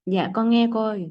Dạ con nghe cô ơi.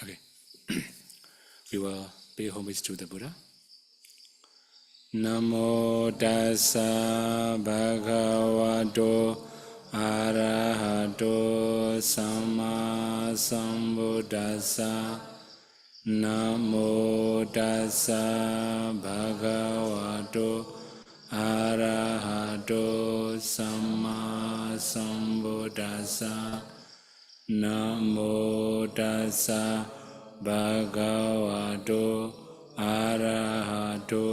Okay. We will pay homage to the Buddha. Namo tassa bhagavato arahato samma sambuddhassa. Namo tassa bhagavato arahato samma sambuddhassa. Namo tassa bhagavato arahato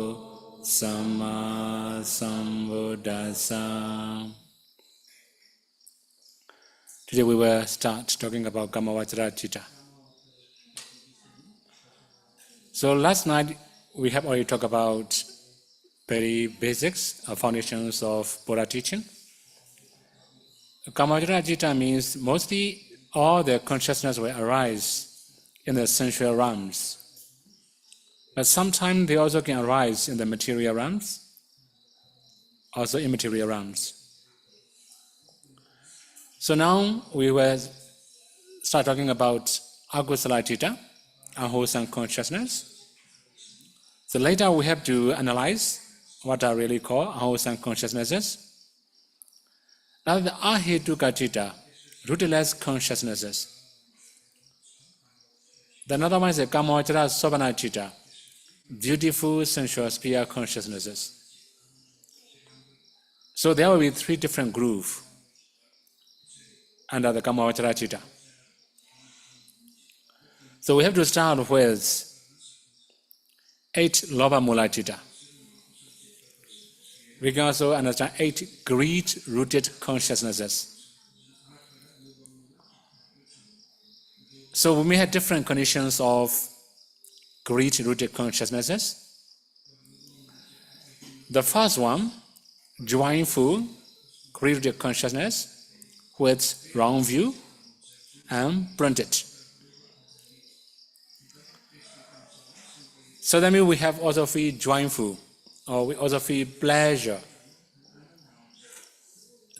samma sambuddhassa. Today we will start talking about Kamavajra Citta. So last night we have already talked about very basics, foundations of Buddha teaching. Kamavajra Citta means mostly all the consciousness will arise in the sensual realms. But sometimes they also can arise in the material realms, also immaterial realms. So now we will start talking about akusala citta, unwholesome consciousness. So later we have to analyze what are really called unwholesome consciousnesses. Now the ahetuka citta, rootless consciousnesses. The another one is the kamavachara sobhana citta, beautiful sensual sphere consciousnesses. So there will be 3 different groups under the kamavachara citta. So we have to start with 8 lobha mula citta. We can also understand 8 greed-rooted consciousnesses. So we may have different conditions of greed-rooted consciousnesses. The first one, joyful, greed-rooted consciousness with wrong view and printed. So that means we have also feel joyful, or we also feel pleasure.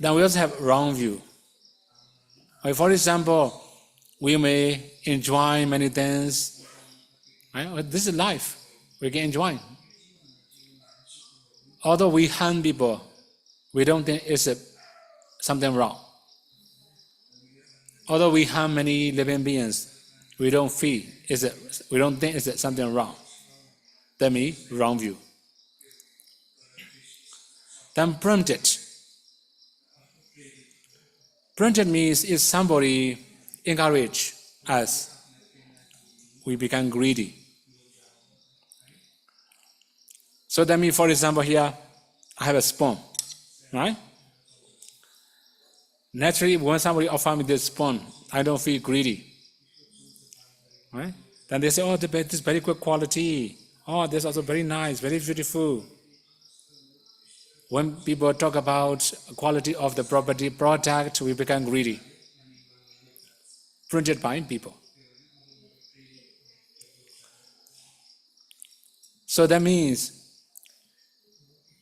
Then we also have wrong view. For example, we may enjoy many things. Right? This is life. We can enjoy. Although we harm people, we don't think it's something wrong. Although we harm many living beings, we don't think it's something wrong. That means wrong view. Then printed. Printed means if somebody encourage us, we become greedy. So that means, for example, here I have a spoon, right? Naturally, when somebody offers me this spoon, I don't feel greedy, right? Then they say, oh, this is very good quality. Oh, this is also very nice, very beautiful. When people talk about quality of the property, product, we become greedy. Printed by people. So that means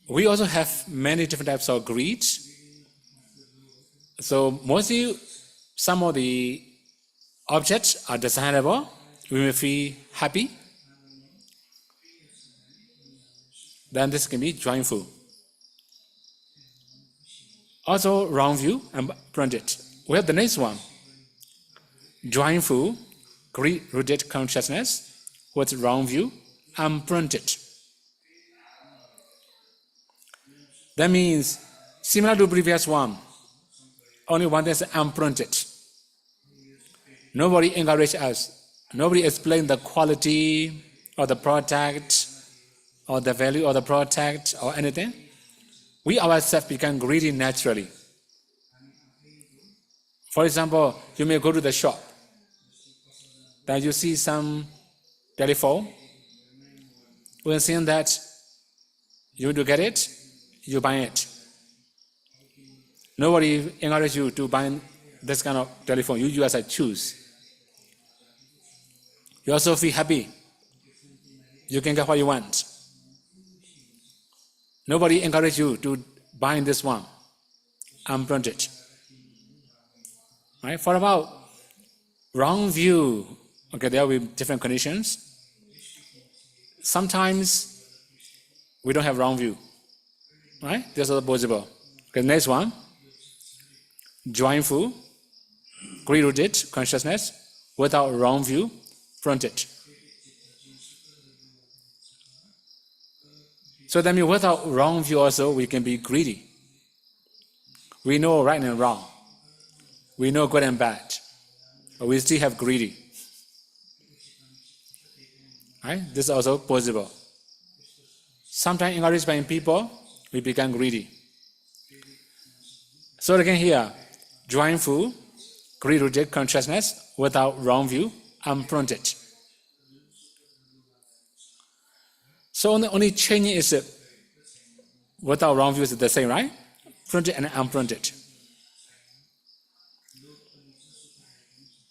we also have many different types of greed. So mostly some of the objects are desirable. We may feel happy. Then this can be joyful. Also wrong view and printed. We have the next one. Joyful, greed-rooted consciousness with wrong view and printed. That means similar to previous one, only one is unprinted. Nobody encouraged us. Nobody explained the quality of the product or the value of the product or anything. We ourselves become greedy naturally. For example, you may go to the shop. Then you see some telephone. When seeing that, you want to get it, you buy it. Nobody encourages you to buy this kind of telephone. You yourself choose. You also feel happy. You can get what you want. Nobody encourages you to buy this one, unprinted. Right? For about wrong view, okay, there will be different conditions. Sometimes we don't have wrong view. Right? This is possible. Okay, next one. Joyful, greed-rooted consciousness without wrong view, printed. So that means without wrong view also, we can be greedy. We know right and wrong. We know good and bad. But we still have greedy. Right? This is also possible. Sometimes encouraged by people, we become greedy. So again here, joyful, greed-rooted consciousness without wrong view, unprinted. So only changing is without wrong view is the same, right? Printed and unprinted.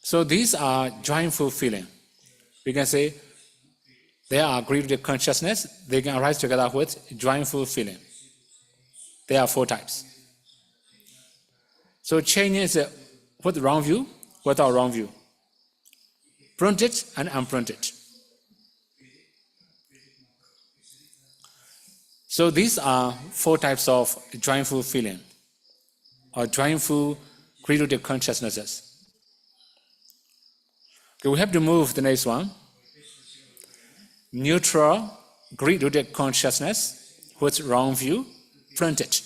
So these are joyful feeling. We can say they are greed-rooted consciousness. They can arise together with joyful feeling. There are 4 types. So changing is with wrong view, without wrong view. printed and unprinted. So these are 4 types of joyful feeling or joyful creative consciousnesses. Okay, we have to move the next one. Neutral, greed-rooted consciousness with wrong view, printed.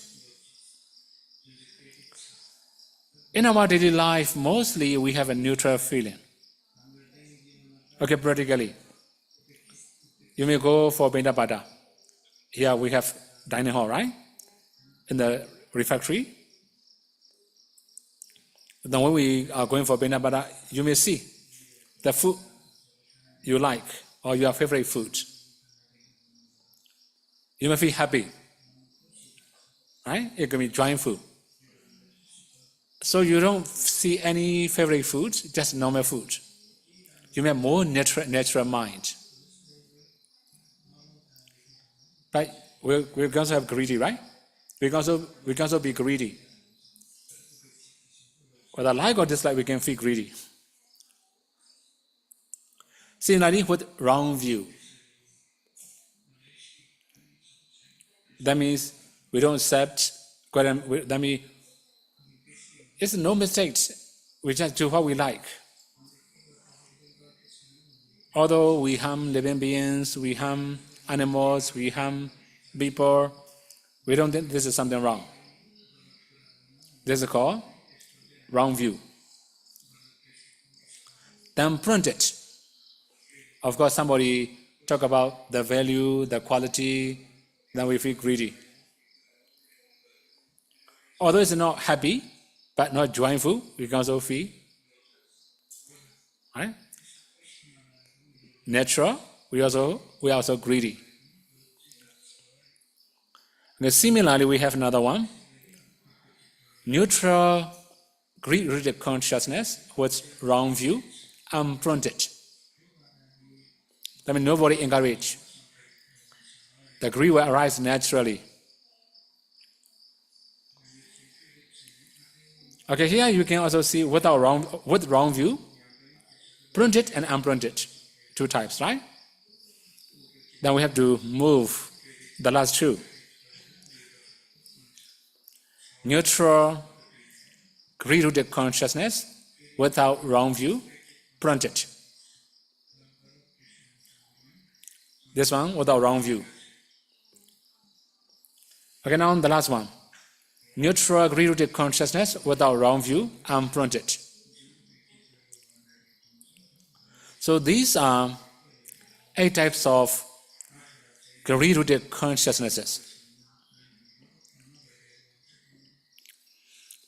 In our daily life, mostly we have a neutral feeling. Okay, practically. You may go for Bindapata. Here we have dining hall, right? In the refectory. Then when we are going for Bindapata, you may see the food you like or your favorite food. You may feel happy, right? It can be joyful. So you don't see any favorite food, just normal food. You may have more natural mind. But we can also have greedy, right? We can also be greedy. Whether like or dislike, we can feel greedy. Similarly, with wrong view. That means we don't accept, that means it's no mistakes. We just do what we like. Although we harm living beings, we harm animals, we harm people, we don't think this is something wrong. This is called wrong view. Then printed. Of course, somebody talk about the value, the quality, then we feel greedy. Although it's not happy, but not joyful, we can also feel, right? Natural, we are also greedy. And similarly, we have another one. Neutral, greed-rooted consciousness with wrong view, unprinted. That means nobody encouraged. The greed will arise naturally. Okay, here you can also see with wrong view, printed and unprinted, 2 types, right? Then we have to move the last 2. Neutral, greed-rooted consciousness without wrong view, printed. This one without wrong view. Okay, now the last one. Neutral, greed-rooted consciousness without wrong view, unprinted. So these are 8 types of greed-rooted consciousnesses.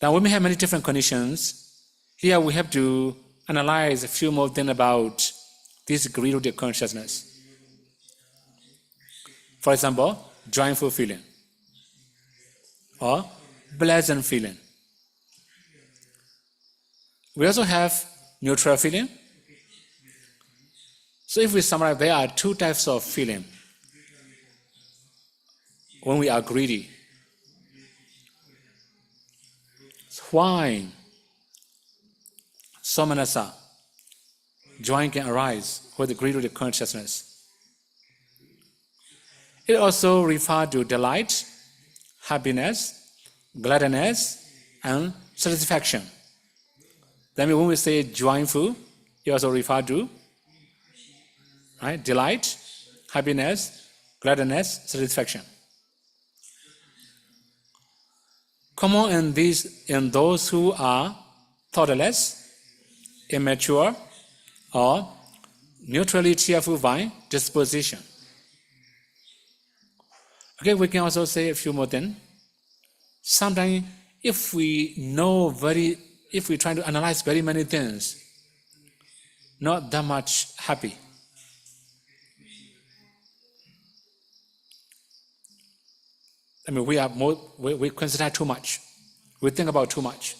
Now we may have many different conditions. Here we have to analyze a few more things about this greed-rooted consciousness. For example, joyful feeling or pleasant feeling. We also have neutral feeling. So if we summarize, there are 2 types of feeling when we are greedy. Why somanasa, joy can arise with the greed-rooted consciousness. It also refers to delight, happiness, gladness, and satisfaction. That means when we say joyful, it also refers to delight, happiness, gladness, satisfaction. Common in those who are thoughtless, immature, or neutrally cheerful by disposition. Okay, we can also say a few more things. Sometimes if we try to analyze very many things, not that much happy. I mean, we consider too much. We think about too much.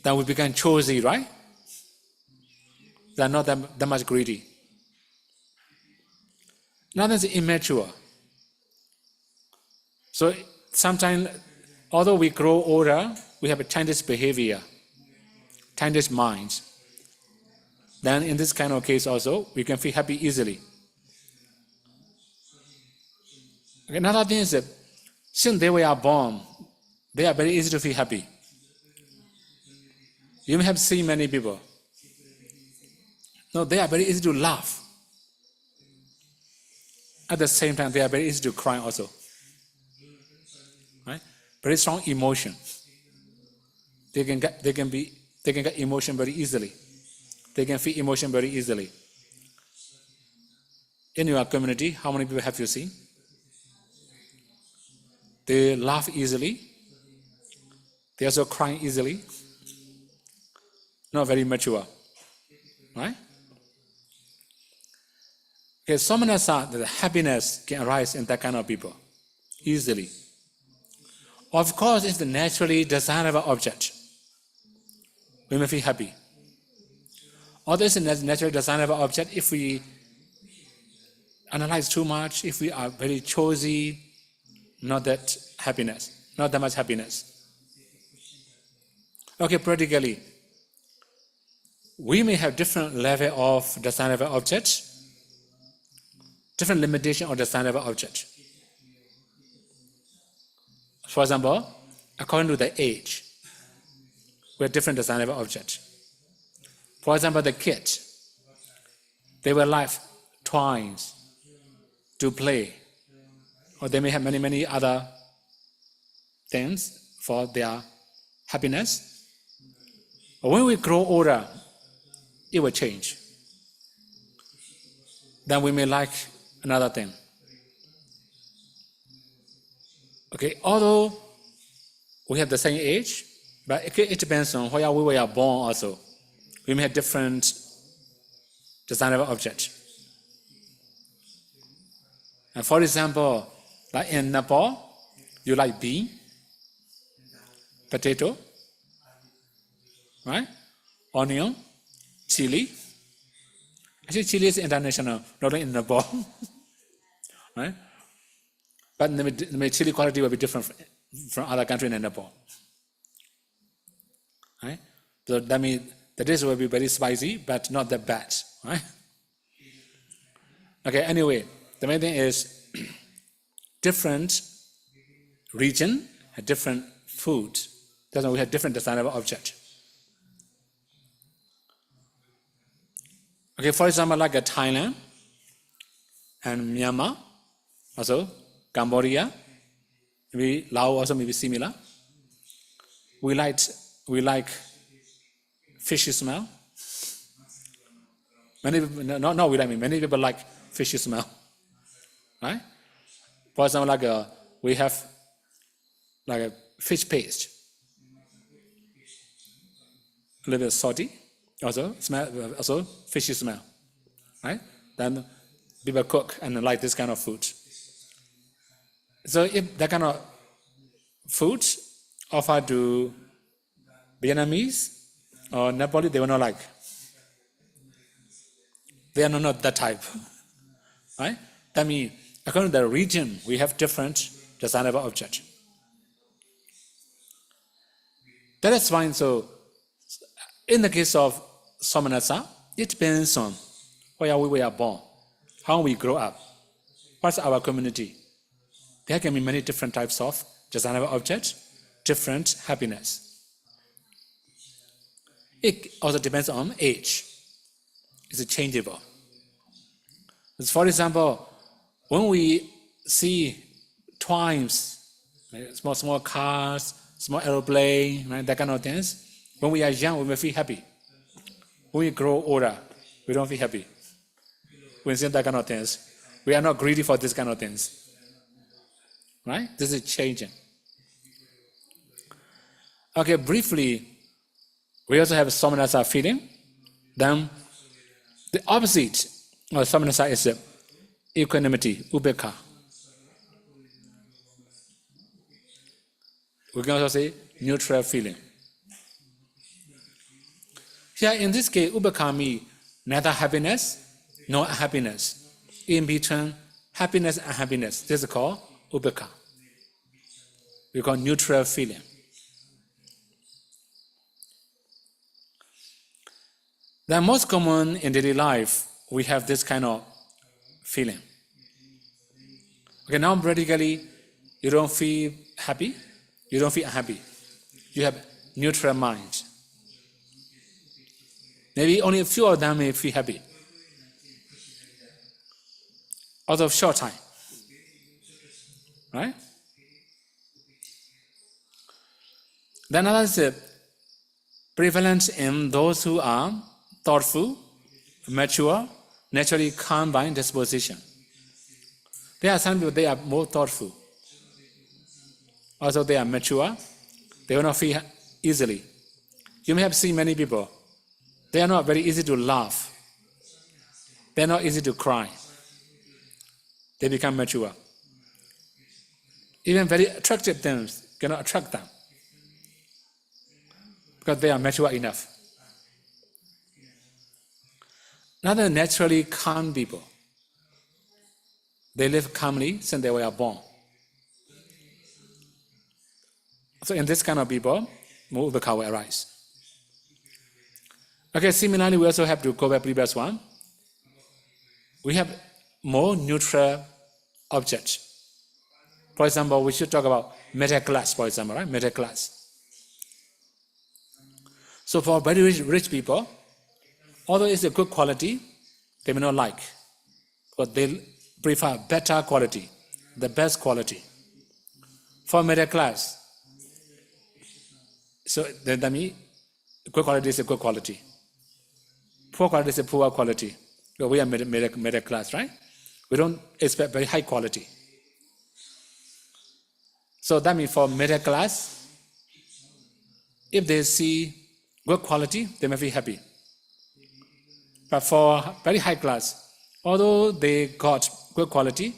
Then we become choosy, right? They're not that much greedy. Now that's immature. So sometimes, although we grow older, we have a childish behavior. tiniest mind, then in this kind of case also, we can feel happy easily. Another thing is that since they were born, they are very easy to feel happy. You may have seen many people. No, they are very easy to laugh. At the same time, they are very easy to cry also. Right? Very strong emotion. They can get emotion very easily. They can feel emotion very easily. In your community, how many people have you seen? They laugh easily. They also cry easily. Not very mature. Right? Okay, somanasa, the happiness can arise in that kind of people easily. Of course, it's the naturally desirable object. We may feel happy. Although it's a naturally desirable object, if we analyze too much, if we are very choosy, not that much happiness. Okay, practically, we may have different level of desirable objects, different limitation of desirable object. For example, according to the age, we have different desirable objects. For example, the kids, they will like toys to play, or they may have many other things for their happiness. But when we grow older, it will change. Then we may like another thing. Okay, although we have the same age, but it depends on where we were born also. We may have different desirable objects. And for example, like in Nepal, you like bean, potato, right? Onion, chili. Actually, chili is international, not only in Nepal. Right? But the chili quality will be different from other countries in Nepal. Right? So that means the dish will be very spicy, but not that bad. Right? Okay, anyway, the main thing is different region have different food. That's why we have different desirable objects. Okay, for example, like Thailand and Myanmar, also Cambodia, maybe Laos also may be similar. We like fishy smell. Many people like fishy smell, right? For example, like we have like a fish paste, a little bit salty, also fishy smell, right? Then people cook and like this kind of food. So if that kind of food offered to Vietnamese or Nepalese, they will not like. They are not that type, right? That means according to the region, we have different desirable objects. That is fine. So in the case of Somanasa, it depends on where we were born, how we grow up, what's our community. There can be many different types of desirable objects, different happiness. It also depends on age. It's changeable. For example, when we see toys, right, small cars, small aeroplane, right, that kind of things, when we are young, we may feel happy. When we grow older, we don't feel happy. We see that kind of things. We are not greedy for this kind of things. Right? This is changing. Okay, briefly, we also have Somanasa feeling. Then the opposite of Somanasa is equanimity, ubeka. We can also say neutral feeling. Here in this case, ubeka means neither happiness nor unhappiness. In between happiness and unhappiness. This is called ubeka. We call neutral feeling. The most common in daily life, we have this kind of feeling. Okay, now practically, you don't feel happy, you don't feel unhappy. You have neutral mind. Maybe only a few of them may feel happy. Out of short time. Right? Then another is prevalent in those who are thoughtful, mature, naturally calm by disposition. There are some people, they are more thoughtful. Also, they are mature. They will not feel easily. You may have seen many people. They are not very easy to laugh. They are not easy to cry. They become mature. Even very attractive things cannot attract them because they are mature enough. Another naturally calm people. They live calmly since they were born. So in this kind of people, more ubeka will arise. Okay, similarly, we also have to go back to the previous one. We have more neutral objects. For example, we should talk about middle class, for example, right? Middle class. So for very rich people, although it's a good quality, they may not like. But they prefer better quality, the best quality. For middle class, so that means good quality is a good quality. Poor quality is a poor quality. But we are middle class, right? We don't expect very high quality. So that means for middle class, if they see good quality, they may be happy. But for very high class, although they got good quality,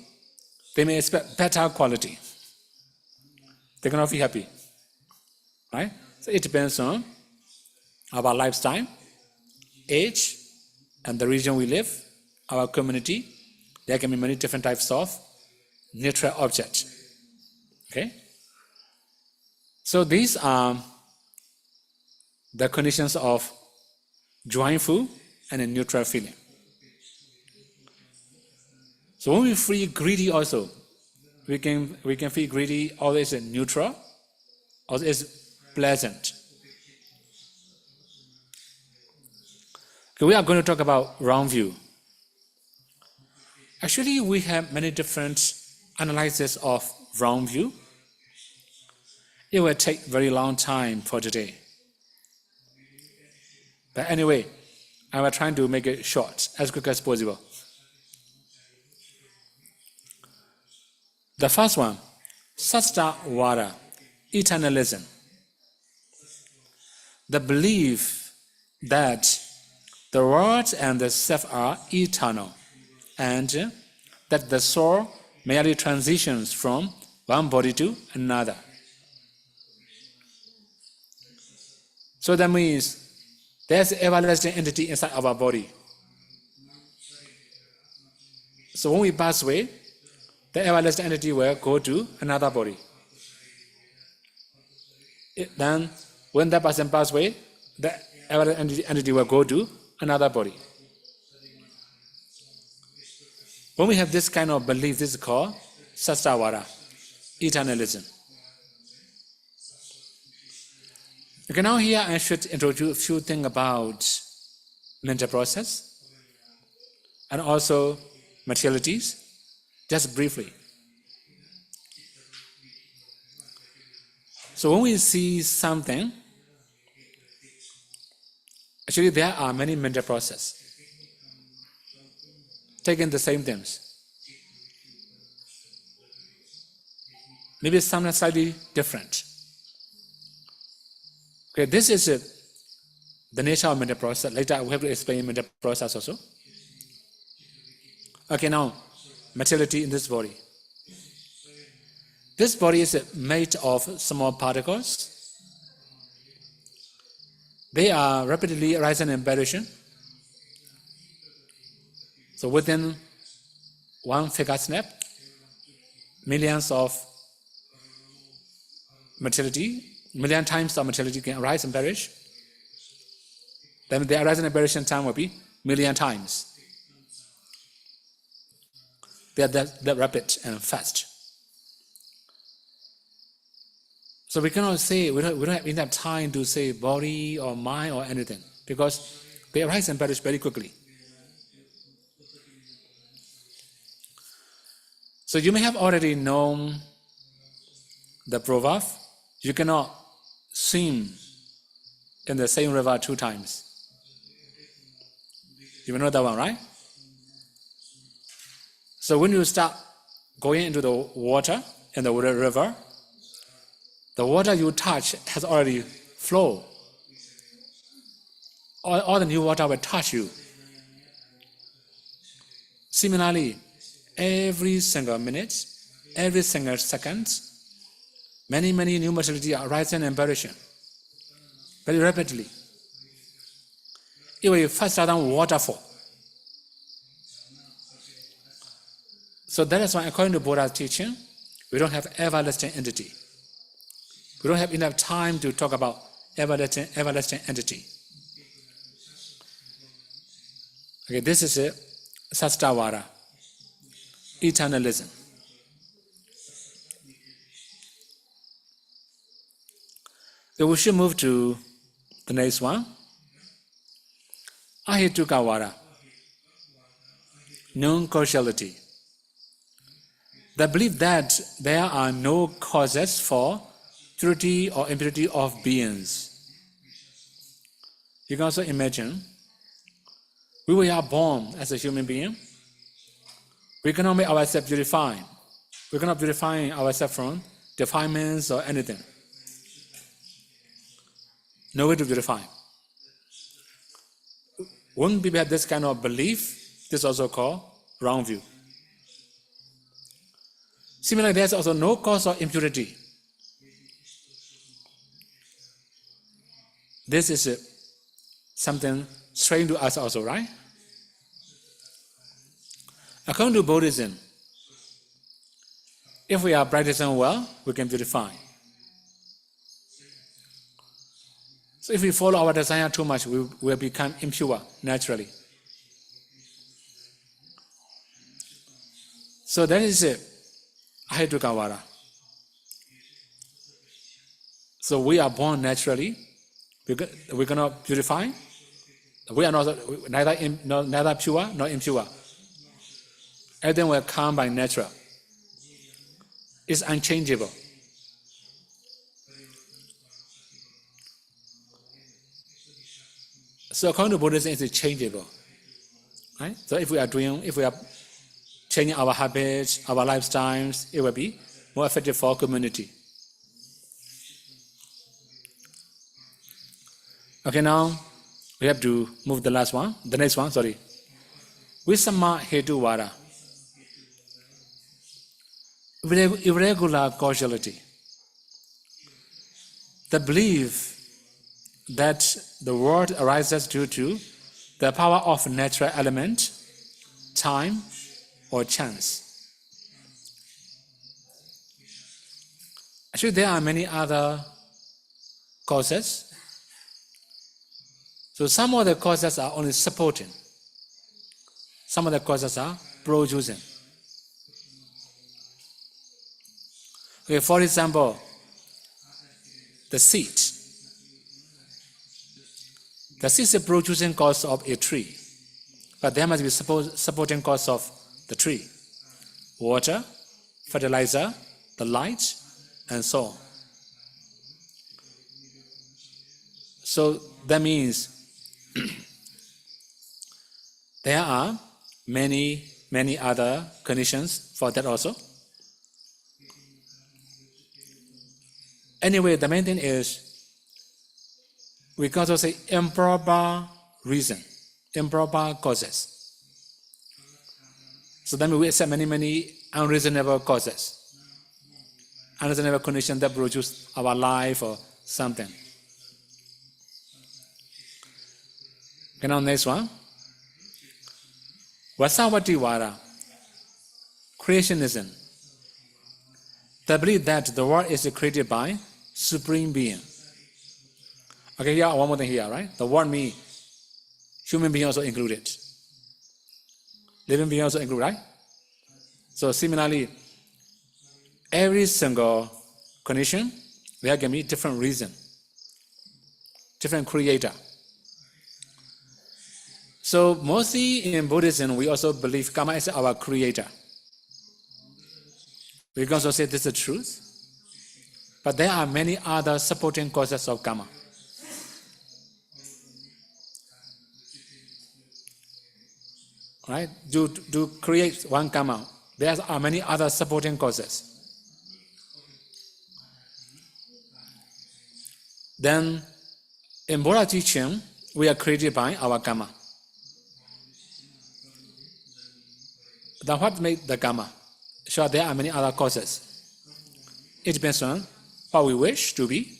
they may expect better quality. They cannot be happy. Right? So it depends on our lifestyle, age, and the region we live, our community. There can be many different types of neutral objects. Okay? So these are the conditions of joyful and a neutral feeling. So when we feel greedy also, we can feel greedy always neutral, always pleasant. Okay, we are going to talk about wrong view. Actually, we have many different analyses of wrong view. It will take very long time for today. But anyway, I will try to make it short, as quick as possible. The first one, Sayadaw, eternalism. The belief that the world and the self are eternal, and that the soul merely transitions from one body to another. So that means there's an everlasting entity inside our body. So when we pass away, the everlasting entity will go to another body. Then, when that person passes away, the everlasting entity will go to another body. When we have this kind of belief, this is called Sayadaw, eternalism. Okay, now here I should introduce a few things about mental process and also materialities, just briefly. So when we see something, actually there are many mental processes taking the same things. Maybe something slightly different. Okay, this is the nature of mental process. Later we have to explain mental process also. Okay, now materiality in this body. This body is made of small particles. They are rapidly rising in variation. So within one finger snap, millions of materiality, million times of materiality can arise and perish. then the arising and perishing time will be million times. They are that rapid and fast. So we cannot say, we don't have enough time to say body or mind or anything, because they arise and perish very quickly. So you may have already known the proverb, you cannot swim in the same river 2 times. You know that one, right? So when you start going into the water, in the river, the water you touch has already flowed. All the new water will touch you. Similarly, every single minute, every single second, many new materiality are rising and perishing very rapidly. It will be faster than waterfall. So that is why, according to Buddha's teaching, we don't have everlasting entity. We don't have enough time to talk about everlasting entity. Okay, this is a Sastavara, eternalism. So we should move to the next one. Ahetukavara, non-causality. The belief that there are no causes for purity or impurity of beings. You can also imagine, we are born as a human being. We cannot make ourselves purified. We cannot purify ourselves from defilements or anything. No way to purify. When people have this kind of belief, this is also called wrong view. Similarly, there is also no cause of impurity. This is something strange to us also, right? According to Buddhism, if we are practicing well, we can purify. So if we follow our desire too much, we will become impure naturally. So that is it. Ahetukavara. So we are born naturally. We cannot purify. We are neither pure nor impure. Everything will come by nature. It's unchangeable. So according to Buddhism, it's changeable. Right? So if we are changing our habits, our lifestyles, it will be more effective for community. Okay, now we have to move the next one. Visamma Hetuvara. Irregular causality. The belief that the world arises due to the power of natural element, time, or chance. Actually, there are many other causes. So some of the causes are only supporting. Some of the causes are producing. Okay, for example, the seed. The seed is a producing cause of a tree, but there must be supporting cause of the tree. Water, fertilizer, the light, and so on. So that means there are many other conditions for that also. Anyway, the main thing is we can also say improper reason, improper causes. So then we accept many unreasonable causes, unreasonable conditions that produce our life or something. Okay, now next one. Vasavatiwara, creationism. The belief that the world is created by Supreme Being. Okay, here one more thing here, right? The word means human being also included. Living being also included, right? So similarly, every single condition, there can be different reason, different creator. So mostly in Buddhism, we also believe karma is our creator. We can also say this is the truth. But there are many other supporting causes of karma. Right? To create one karma, there are many other supporting causes. Then, in Buddha teaching, we are created by our karma. Then what made the karma? Sure, there are many other causes. It depends on what we wish to be,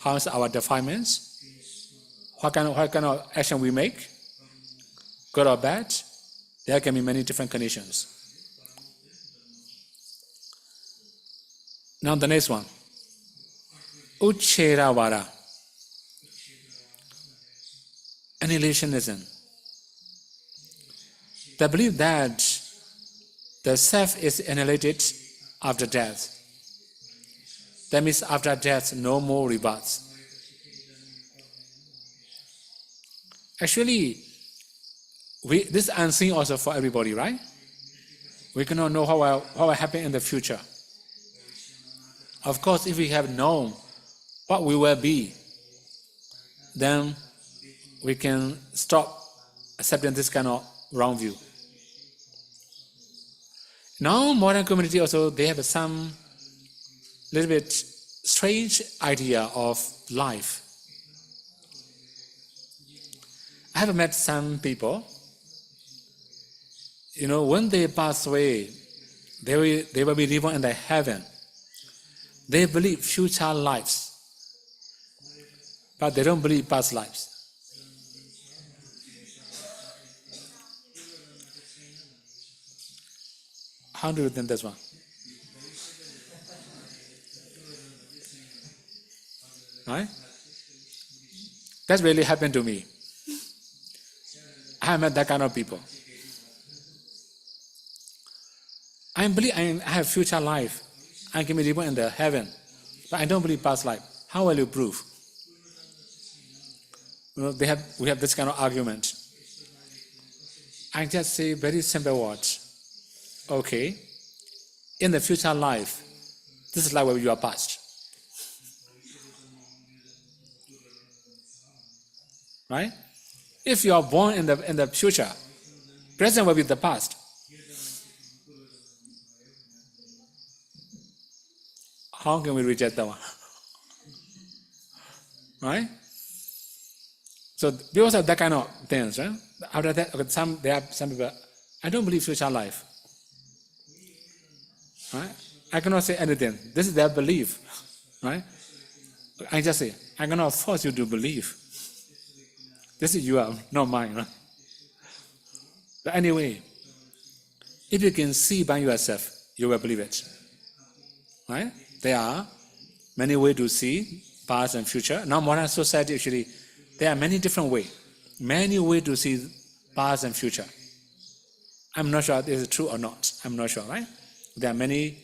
how is our defilements, what kind of action we make, good or bad. There can be many different conditions. Now the next one. Ucheravara. Annihilationism. The belief that the self is annihilated after death. That means after death, no more rebirths. Actually, this is unseen also for everybody, right? We cannot know what will happen in the future. Of course, if we have known what we will be, then we can stop accepting this kind of wrong view. Now, modern community also, they have some little bit strange idea of life. I have met some people, when they pass away, they will be reborn in the heaven. They believe future lives, but they don't believe past lives. How do you think this one? Right? That's really happened to me. I have met that kind of people. I believe I have future life. I can be reborn in the heaven, but I don't believe past life. How will you prove? We have this kind of argument. I just say very simple words. Okay, in the future life, this is like where you are past. Right? If you are born in the future, present will be the past. How can we reject that one? Right? So because of that kind of things, right? After that, there are some people, I don't believe future life. Right? I cannot say anything. This is their belief. Right? I just say, I cannot force you to believe. This is yours, not mine. Right? But anyway, if you can see by yourself, you will believe it. Right? There are many ways to see past and future. Now modern society actually, there are many different ways. Many ways to see past and future. I'm not sure this is true or not. I'm not sure, right? There are many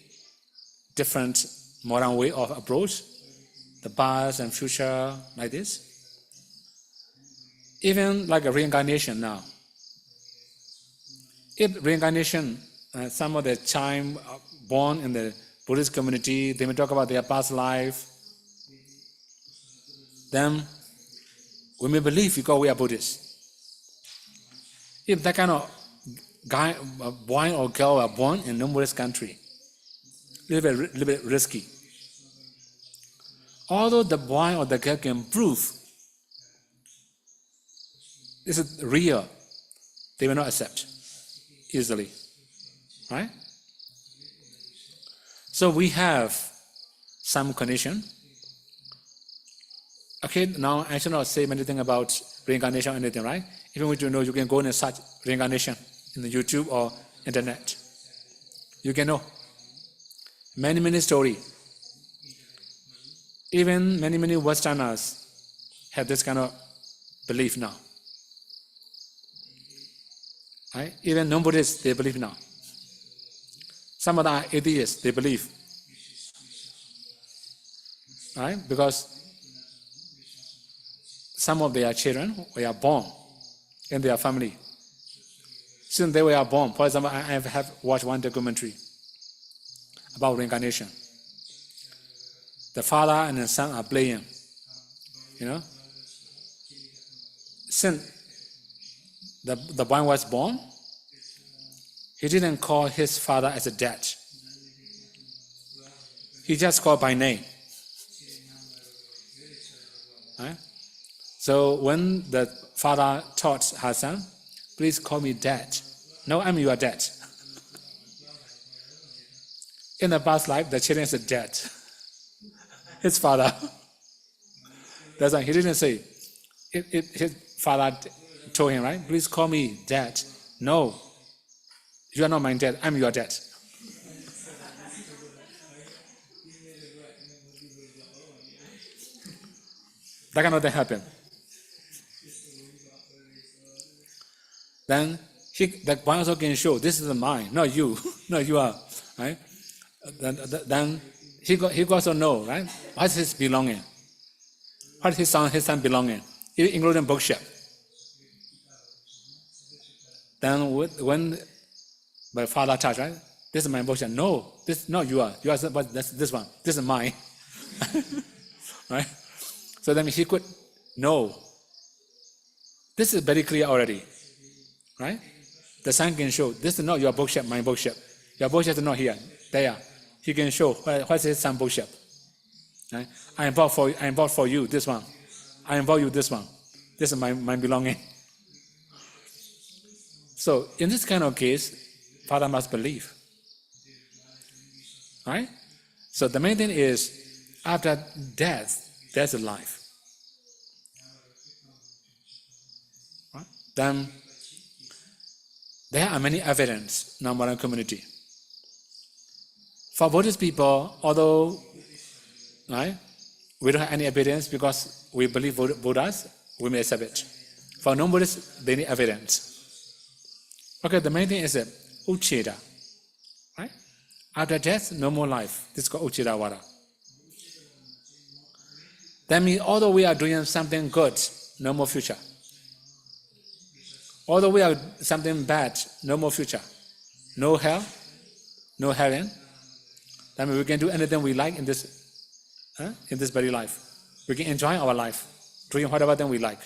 different modern ways of approach. The past and future like this. Even like a reincarnation now. If reincarnation, some of the child born in the Buddhist community, they may talk about their past life. Then we may believe because we are Buddhists. If that kind of guy, boy or girl are born in a non-Buddhist country, a little bit risky. Although the boy or the girl can prove this is real, they will not accept easily. Right? So we have some condition. Okay, now I should not say anything about reincarnation or anything, right? If you want to know, you can go and search reincarnation in the YouTube or internet. You can know. Many stories. Even many Westerners have this kind of belief now. Right? Even non-Buddhists, they believe now. Some of them are atheists, they believe. Right? Because some of their children were born in their family. Since they were born, for example, I have watched one documentary about reincarnation. The father and the son are playing. Since the boy was born, he didn't call his father as a dad. He just called by name. Right? So when the father taught her son, please call me dad. No, I'm your dad. In the past life, the children said dad. His father. That's why he didn't say, his father told him, right? Please call me dad. No, you are not my dad, I'm your dad. That kind of thing happened. Then the boy also can show, this is mine, not you. No, you are. Right? Then he also know, right? What is his belonging? What is his son belonging? Including bookshelf. Then when my father touched, right? This is my bookshelf. No, this not you are. You are, but that's this one. This is mine. Right? So then he could know. This is very clear already. Right? The son can show, this is not your bookshelf, my bookshelf. Your bookshelf is not here, there. He can show what's his son's bookshelf. Right? I bought for you this one. I bought you this one. This is my belonging. So in this kind of case, father must believe. Right? So the main thing is, after death, there's a life. Right? Then there are many evidence in our modern community. For Buddhist people, although right, we don't have any evidence because we believe Buddhas, we may accept it. For non-Buddhists, they need evidence. Okay, the main thing is Ucheda. Right? After death, no more life. This is called Ucheda Vada. That means although we are doing something good, no more future. Although we are something bad, no more future. No hell, no heaven. That means we can do anything we like in this very life. We can enjoy our life, doing whatever thing we like.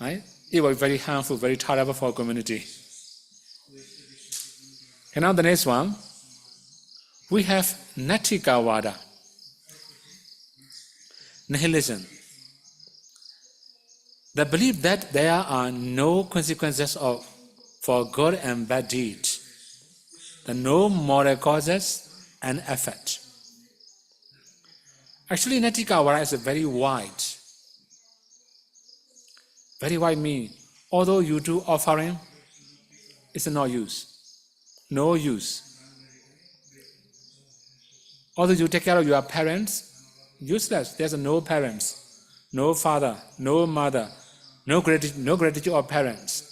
Right? It was very harmful, very terrible for our community. And now the next one, we have Nattika Vada, nihilism. The belief that there are no consequences for good and bad deeds, the no moral causes and effect. Actually, Nattika Vada is very wide. Very wide meaning. Although you do offering, it's no use. No use. Although you take care of your parents, useless. There's no parents, no father, no mother, no gratitude of parents,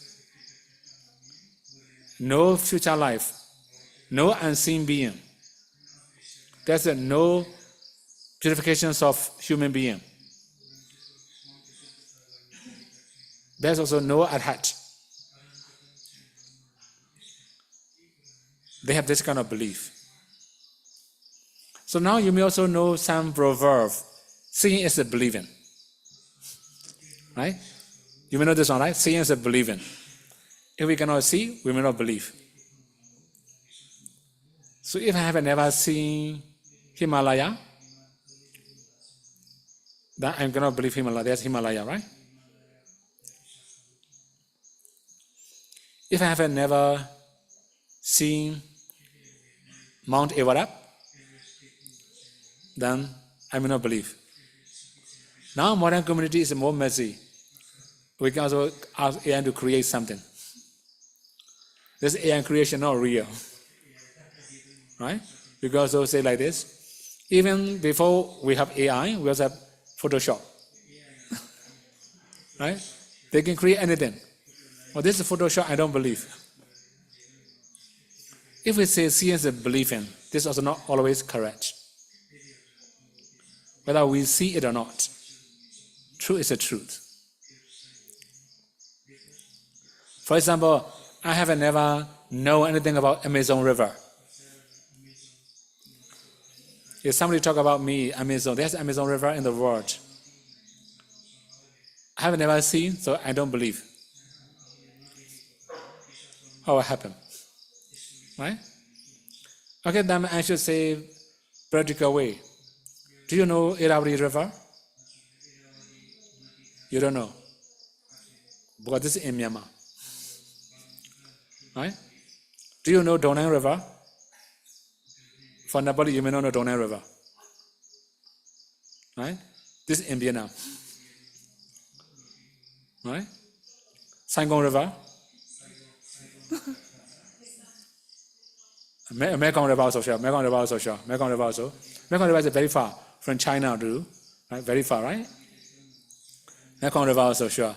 no future life, no unseen being. There's no purifications of human being. There's also no arhat. They have this kind of belief. So now you may also know some proverb. Seeing is a believing. Right? You may know this one, right? Seeing is a believing. If we cannot see, we may not believe. So if I have never seen Himalaya, then I'm going to believe Himalaya. There's Himalaya, right? If I have never seen Mount Everest, then I may not believe. Now modern community is more messy. We can also ask AI to create something. This AI creation not real. Right? We can also say like this. Even before we have AI, we also have Photoshop. Right? They can create anything. Well, this is Photoshop, I don't believe. If we say science is believing, this is also not always correct. Whether we see it or not, truth is a truth. For example, I have never known anything about Amazon River. If somebody talk about me, Amazon, there's Amazon River in the world. I have never seen, so I don't believe. How it happened? Right? Okay, then I should say practical way. Do you know Irrawaddy River? You don't know. Because this is in Myanmar. Right? Do you know Donang River? For Nepal, you may not know Donang River. Right? This is in Vietnam. Right? Saigon River? Mekong River also sure. Mekong River also sure. Mekong River also. Mekong River is very far from China too. Right? Very far, right? Mekong River also sure.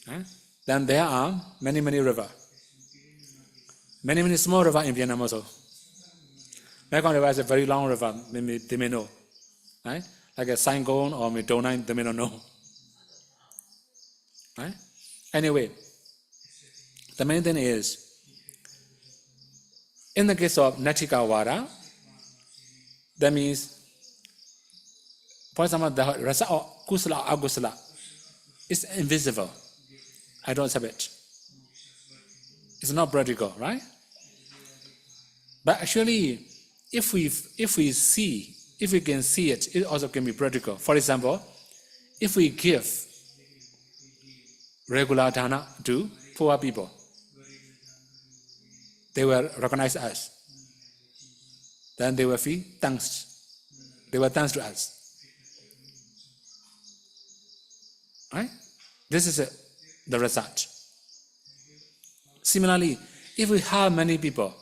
Right? Then there are many rivers. Many small rivers in Vietnam also. Mekong River is a very long river, they may know. Right? Like a Saigon or Donang, they may not know. Right? Anyway, the main thing is, in the case of Natika Vada, that means, for example, the result of kusala or agusala is invisible. I don't accept it. It's not practical, right? But actually, if we can see it, it also can be practical. For example, if we give regular dana to poor people, they will recognize us. Then they will feel thanks. They will thanks to us. Right? This is the result. Similarly, if we have many people,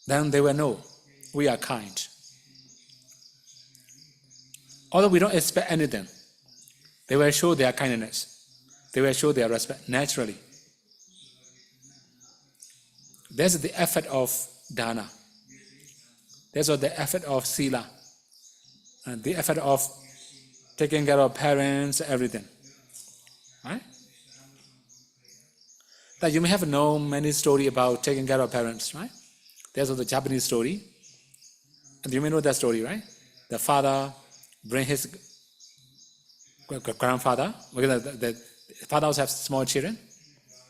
then they will know we are kind. Although we don't expect anything, they will show their kindness. They will show their respect naturally. That's the effort of dana. That's the effort of sila. And the effort of taking care of parents, everything. Right? That you may have known many stories about taking care of parents, right? There's also the Japanese story. And you may know that story, right? The father bring his grandfather, because the father also has small children,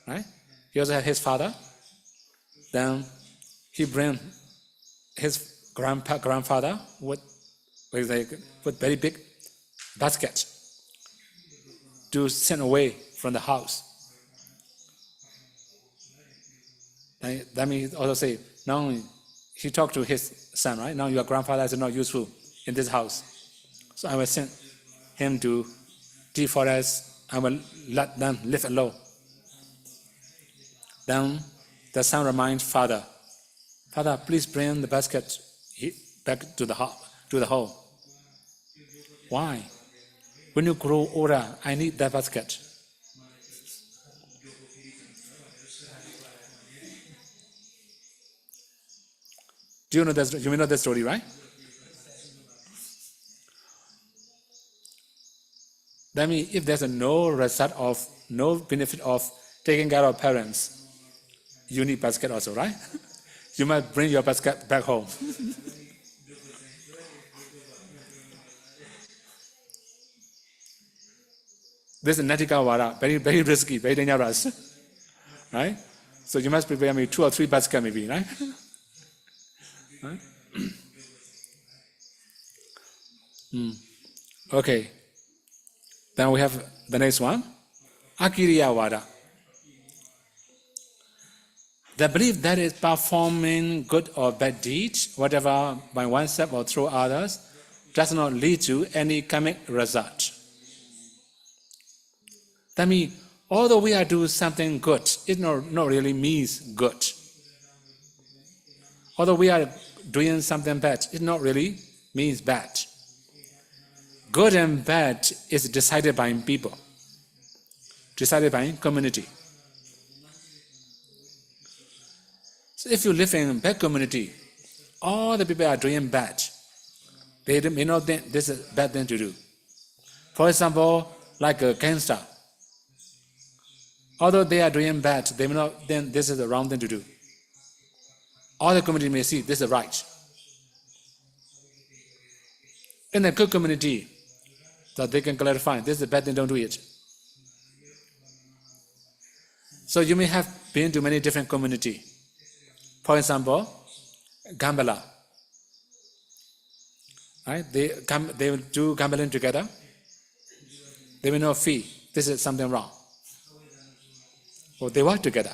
right? He also has his father. Then he bring his grandfather with very big basket to send away from the house. And that means also say, now he talked to his son, right? Now your grandfather is not useful in this house. So I will send him to deep forest. I will let them live alone. Then the son reminds father, Father, please bring the basket back to the home. Why? When you grow older, I need that basket. Do you know that? You may know that story, right? That means if there's no result of, no benefit of taking care of parents, you need basket also, right? You might bring your basket back home. This is Natika Vada, very risky, very dangerous, right? So you must prepare maybe 2 or 3 baskets maybe, right? Right? Okay. Then we have the next one, Akiriya Vada. The belief that is performing good or bad deeds, whatever by oneself or through others, does not lead to any karmic result. That means, although we are doing something good, it not really means good. Although we are doing something bad, it not really means bad. Good and bad is decided by people. decided by community. So if you live in a bad community, all the people are doing bad. They may not think this is a bad thing to do. For example, like a gangster. Although they are doing bad, they may not think this is the wrong thing to do. All the community may see this is right. In a good community, that they can clarify this is a bad thing, don't do it. So you may have been to many different communities. For example, gambler. Right? They will do gambling together. They will not feel this is something wrong. Or they work together.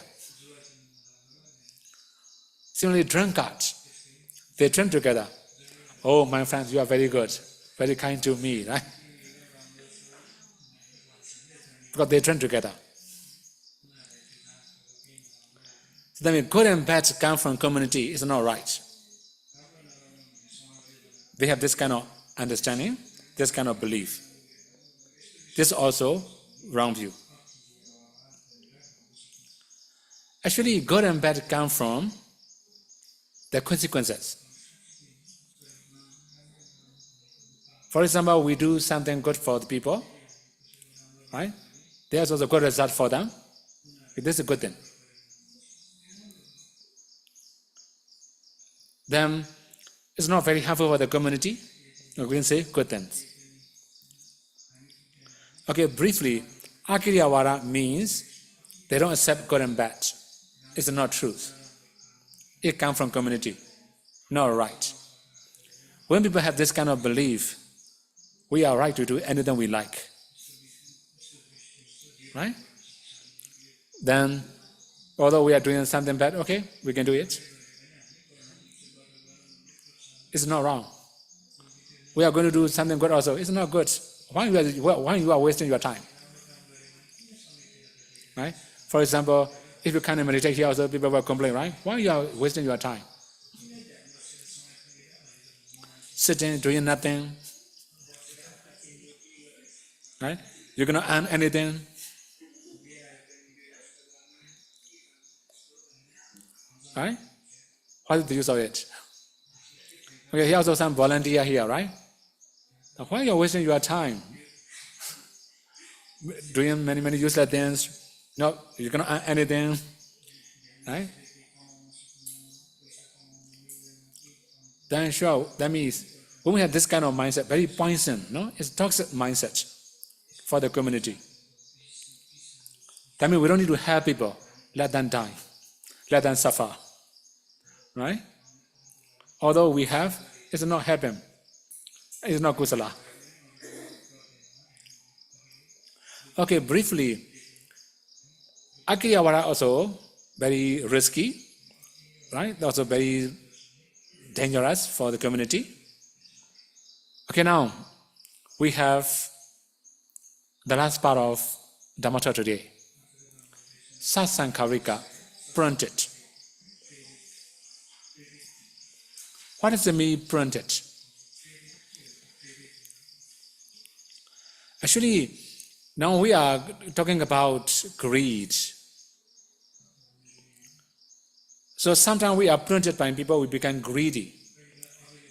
Similarly, drunkards. They drink together. Oh, my friends, you are very good, very kind to me, right? Because they drink together. So then, good and bad come from community is not right. They have this kind of understanding, this kind of belief. This also wrong view. Actually, good and bad come from the consequences. For example, we do something good for the people, right? There's also a good result for them. This is a good thing. Then it's not very helpful for the community. We can say good things. Okay, briefly, Akiriyawada means they don't accept good and bad. It's not truth. It comes from community, not right. When people have this kind of belief, we are right to do anything we like. Right? Then, although we are doing something bad, okay, we can do it. It's not wrong. We are going to do something good also. It's not good. Why you are wasting your time? Right? For example, if you can't meditate here, also people will complain, right? Why you are wasting your time? Sitting, doing nothing. Right? You're going to earn anything. Right? What is the use of it? Okay, here also some volunteer here, right? Now, why are you wasting your time? Doing many useless things. No, you're going to earn anything. Right? Then sure, that means when we have this kind of mindset, very poison, no? It's toxic mindset for the community. That means we don't need to help people. Let them die. Let them suffer. Right? Although we have, it's not helping. It's not kusala. Okay, briefly, Akiriyawada also very risky, right? Also very dangerous for the community. Okay, now we have the last part of Dhamma Talk today. Satsangkarika, printed. What does it mean, printed? Actually, now we are talking about greed. So sometimes we are printed by people, we become greedy.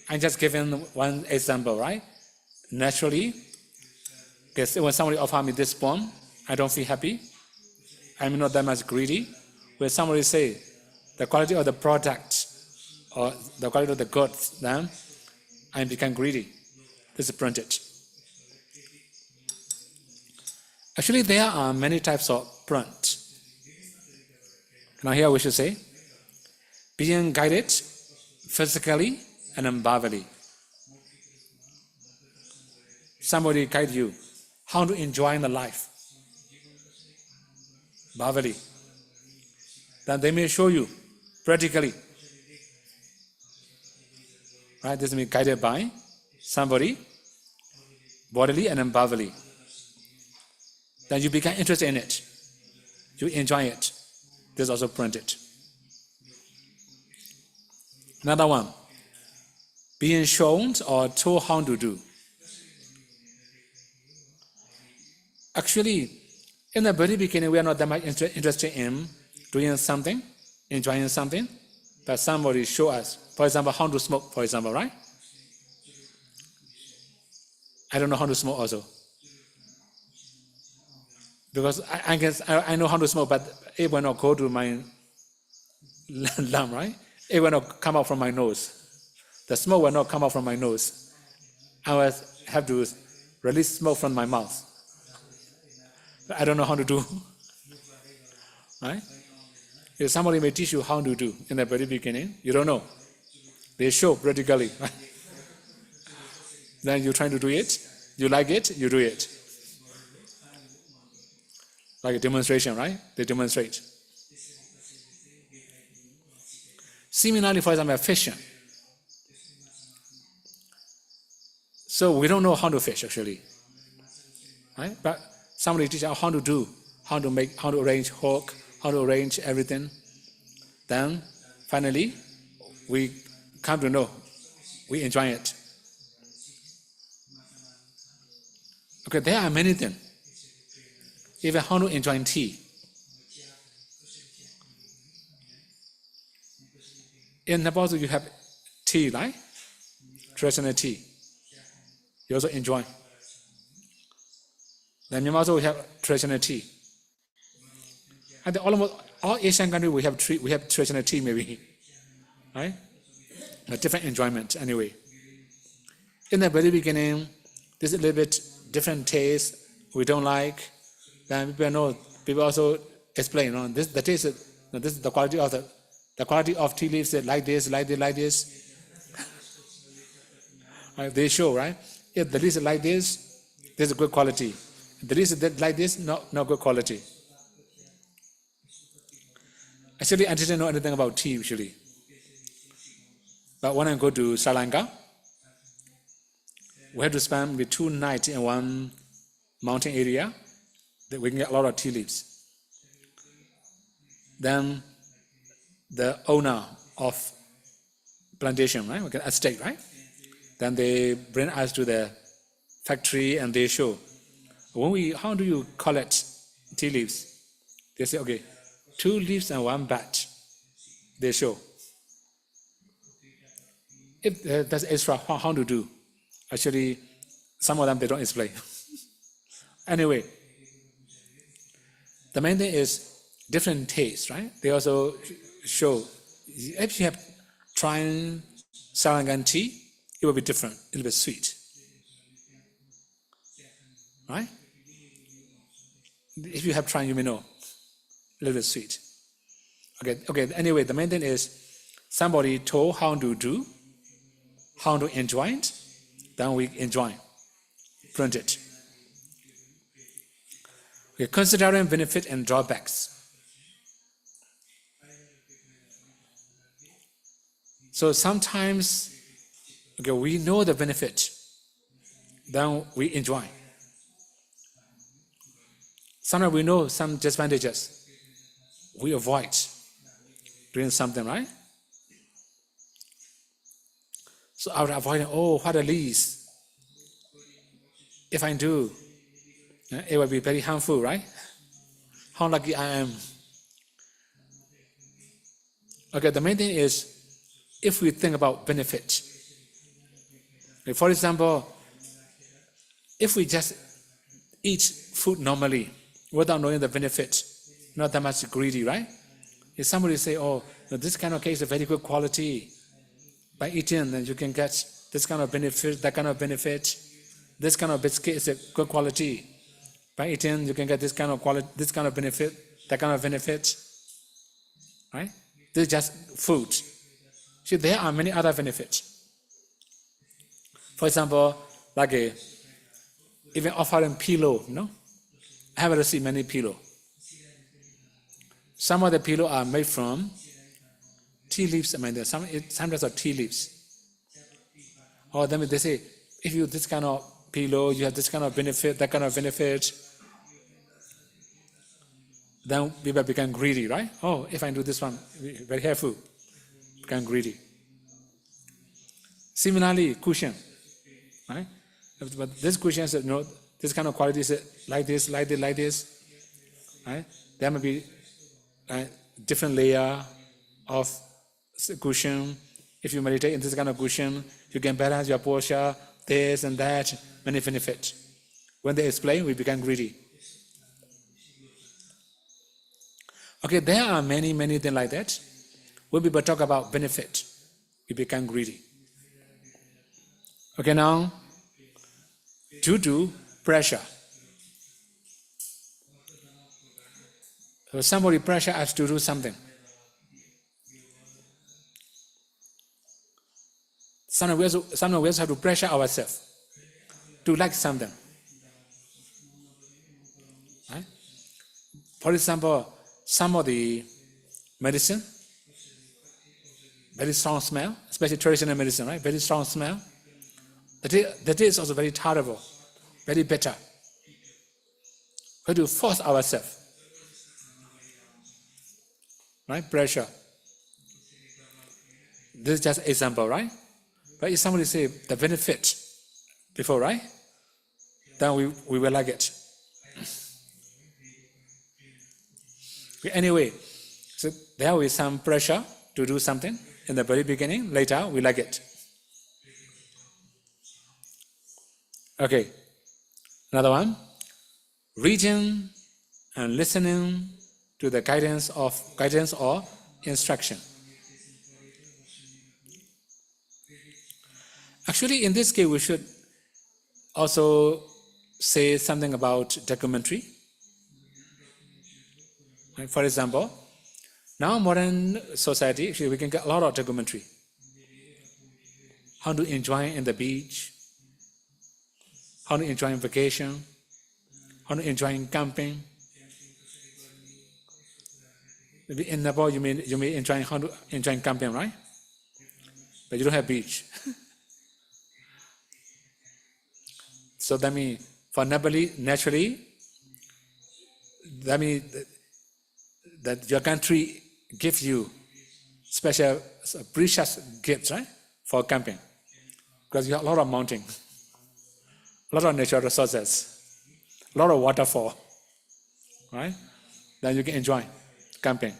I'm just giving one example, right? Naturally, because when somebody offers me this poem, I don't feel happy. I'm not that much greedy. When somebody say the quality of the product or the quality of the goods, then I become greedy. This is printed. Actually, there are many types of print. Now here we should say, being guided physically and verbally. Somebody guide you how to enjoy the life. Verbally. Then they may show you practically. Right? This may be guided by somebody, bodily and verbally. Then you become interested in it. You enjoy it. This is also printed. Another one, being shown or told how to do. Actually, In the very beginning, we are not that much interested in doing something, enjoying something, but somebody show us, for example, how to smoke, for example, right? I don't know how to smoke also. Because I know how to smoke, but it will not go to my lung, right? It will not come out from my nose. The smoke will not come out from my nose. I will have to release smoke from my mouth. But I don't know how to do. Right? If somebody may teach you how to do in the very beginning, you don't know. They show practically. Right? Then you try to do it, you like it, you do it. Like a demonstration, right? They demonstrate. Similarly, for example, fishing. So we don't know how to fish actually, right? But somebody teaches us how to do, how to arrange hook, how to arrange everything. Then finally, we come to know, we enjoy it. Okay, there are many things. Even how to enjoy tea. In Nepal, you have tea, right? Traditional tea. You also enjoy. Then in Myanmar, we have traditional tea. And almost all Asian countries we have traditional tea maybe, right? A different enjoyment anyway. In the very beginning, there's a little bit different taste we don't like. Then people also explain, this the taste, this is the quality of the quality of tea leaves like this, like this, like this. Right? They show, right? If the leaves like this, there's a good quality. If the leaves like this, not good quality. Actually, I didn't know anything about tea usually. But when I go to Sri Lanka, we had to spend maybe 2 nights in one mountain area. We can get a lot of tea leaves. Then the owner of plantation, right? We get estate, right? Then they bring us to the factory and they show. How do you collect tea leaves? They say, okay, 2 leaves and 1 batch. They show. If there's extra, how to do? Actually, some of them they don't explain. Anyway, the main thing is different tastes, right? They also show, if you have tried Sri Lankan tea, it will be different, a little bit sweet. Right? If you have tried, you may know, a little bit sweet. Okay. Anyway, the main thing is somebody told how to do, how to enjoy it, then we enjoy, print it. Okay, considering benefit and drawbacks. So sometimes, we know the benefit, then we enjoy. Sometimes we know some disadvantages, we avoid doing something, right? So I would avoid, what a least. If I do, it will be very harmful, right? How lucky I am. Okay, the main thing is, if we think about benefit. For example, if we just eat food normally, without knowing the benefit, not that much greedy, right? If somebody say, this kind of cake is a very good quality, by eating, then you can get this kind of benefit, that kind of benefit, this kind of biscuit is a good quality. By eating, you can get this kind of quality, this kind of benefit, that kind of benefit, right? This is just food. See, there are many other benefits. For example, like even offering pillow, I haven't seen many pillow. Some of the pillow are made from tea leaves. Sometimes are tea leaves. Or then they say, if you this kind of pillow, you have this kind of benefit, that kind of benefit. Then people become greedy, right? If I do this one, very careful, become greedy. Similarly, cushion, right? But this cushion said, this kind of quality is like this, like this, like this. Right? There may be different layer of cushion. If you meditate in this kind of cushion, you can balance your posture, this and that, many benefits. When they explain, we become greedy. Okay, there are many things like that. When people talk about benefit, we become greedy. Okay, now, due to pressure. So somebody pressure us to do something. Sometimes we also have to pressure ourselves to like something. Right? For example, some of the medicine, very strong smell, especially traditional medicine, right? Very strong smell. That is also very terrible, very bitter. We have to force ourselves. Right? Pressure. This is just an example, right? But if somebody say the benefit before, right? Then we will like it. Anyway, so there is some pressure to do something in the very beginning. Later, we like it. Okay. Another one. Reading and listening to the guidance or instruction. Actually, in this case, we should also say something about documentary. Right? For example, now modern society, actually we can get a lot of documentary. How to enjoy in the beach, how to enjoy vacation, how to enjoy camping. Maybe in Nepal you may enjoy how to enjoy camping, right? But you don't have beach. So that means for Nepalese, naturally, that means that your country gives you special, precious gifts, right, for camping. Because you have a lot of mountain, a lot of natural resources, a lot of waterfall, right? Then you can enjoy camping.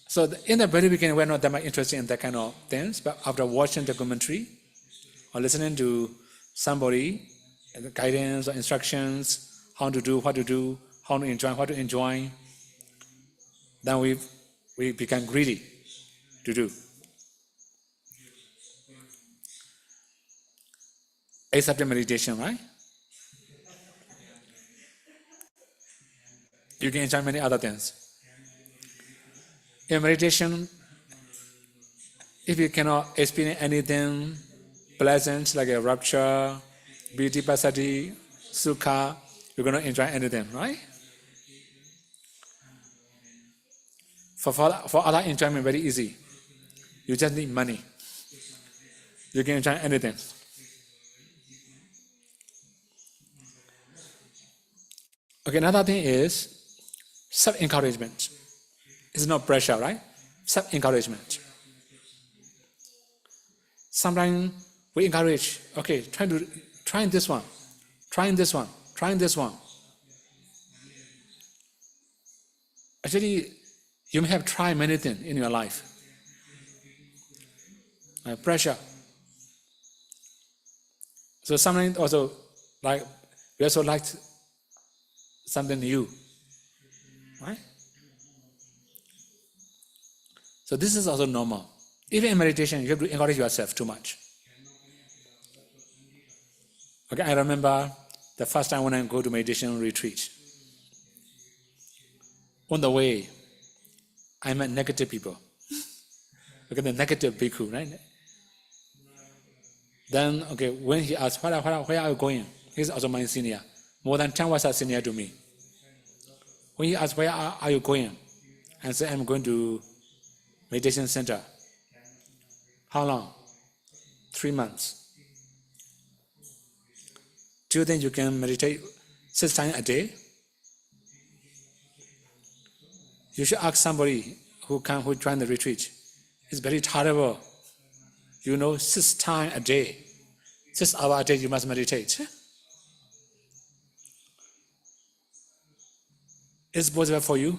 So in the very beginning, we're not that much interested in that kind of things, but after watching the documentary or listening to somebody, the guidance or instructions, how to do, what to do, how to enjoy, what to enjoy, then we become greedy to do. Except in meditation, right? You can enjoy many other things. In meditation, if you cannot experience anything pleasant like a rapture, beauty, passaddhi, sukha, you're going to enjoy anything, right? For other enjoyment, very easy. You just need money. You can enjoy anything. Okay, another thing is self-encouragement. It's not pressure, right? Self-encouragement. Sometimes we encourage, okay, try this one, try this one, try this one. Actually, you may have tried many things in your life. Pressure. So sometimes also, we also like something new, right? So this is also normal. Even in meditation, you have to encourage yourself too much. Okay, I remember the first time when I go to meditation retreat. On the way, I met negative people. Okay, the negative bhikkhu, right? Then, okay, when he asked, where are you going? He's also my senior. More than 10 was a senior to me. When he asked, where are you going? I said, I'm going to meditation center. How long? 3 months. Do you think you can meditate 6 times a day? You should ask somebody who joined the retreat. It's very terrible. 6 times a day, 6 hours a day you must meditate. Is it possible for you?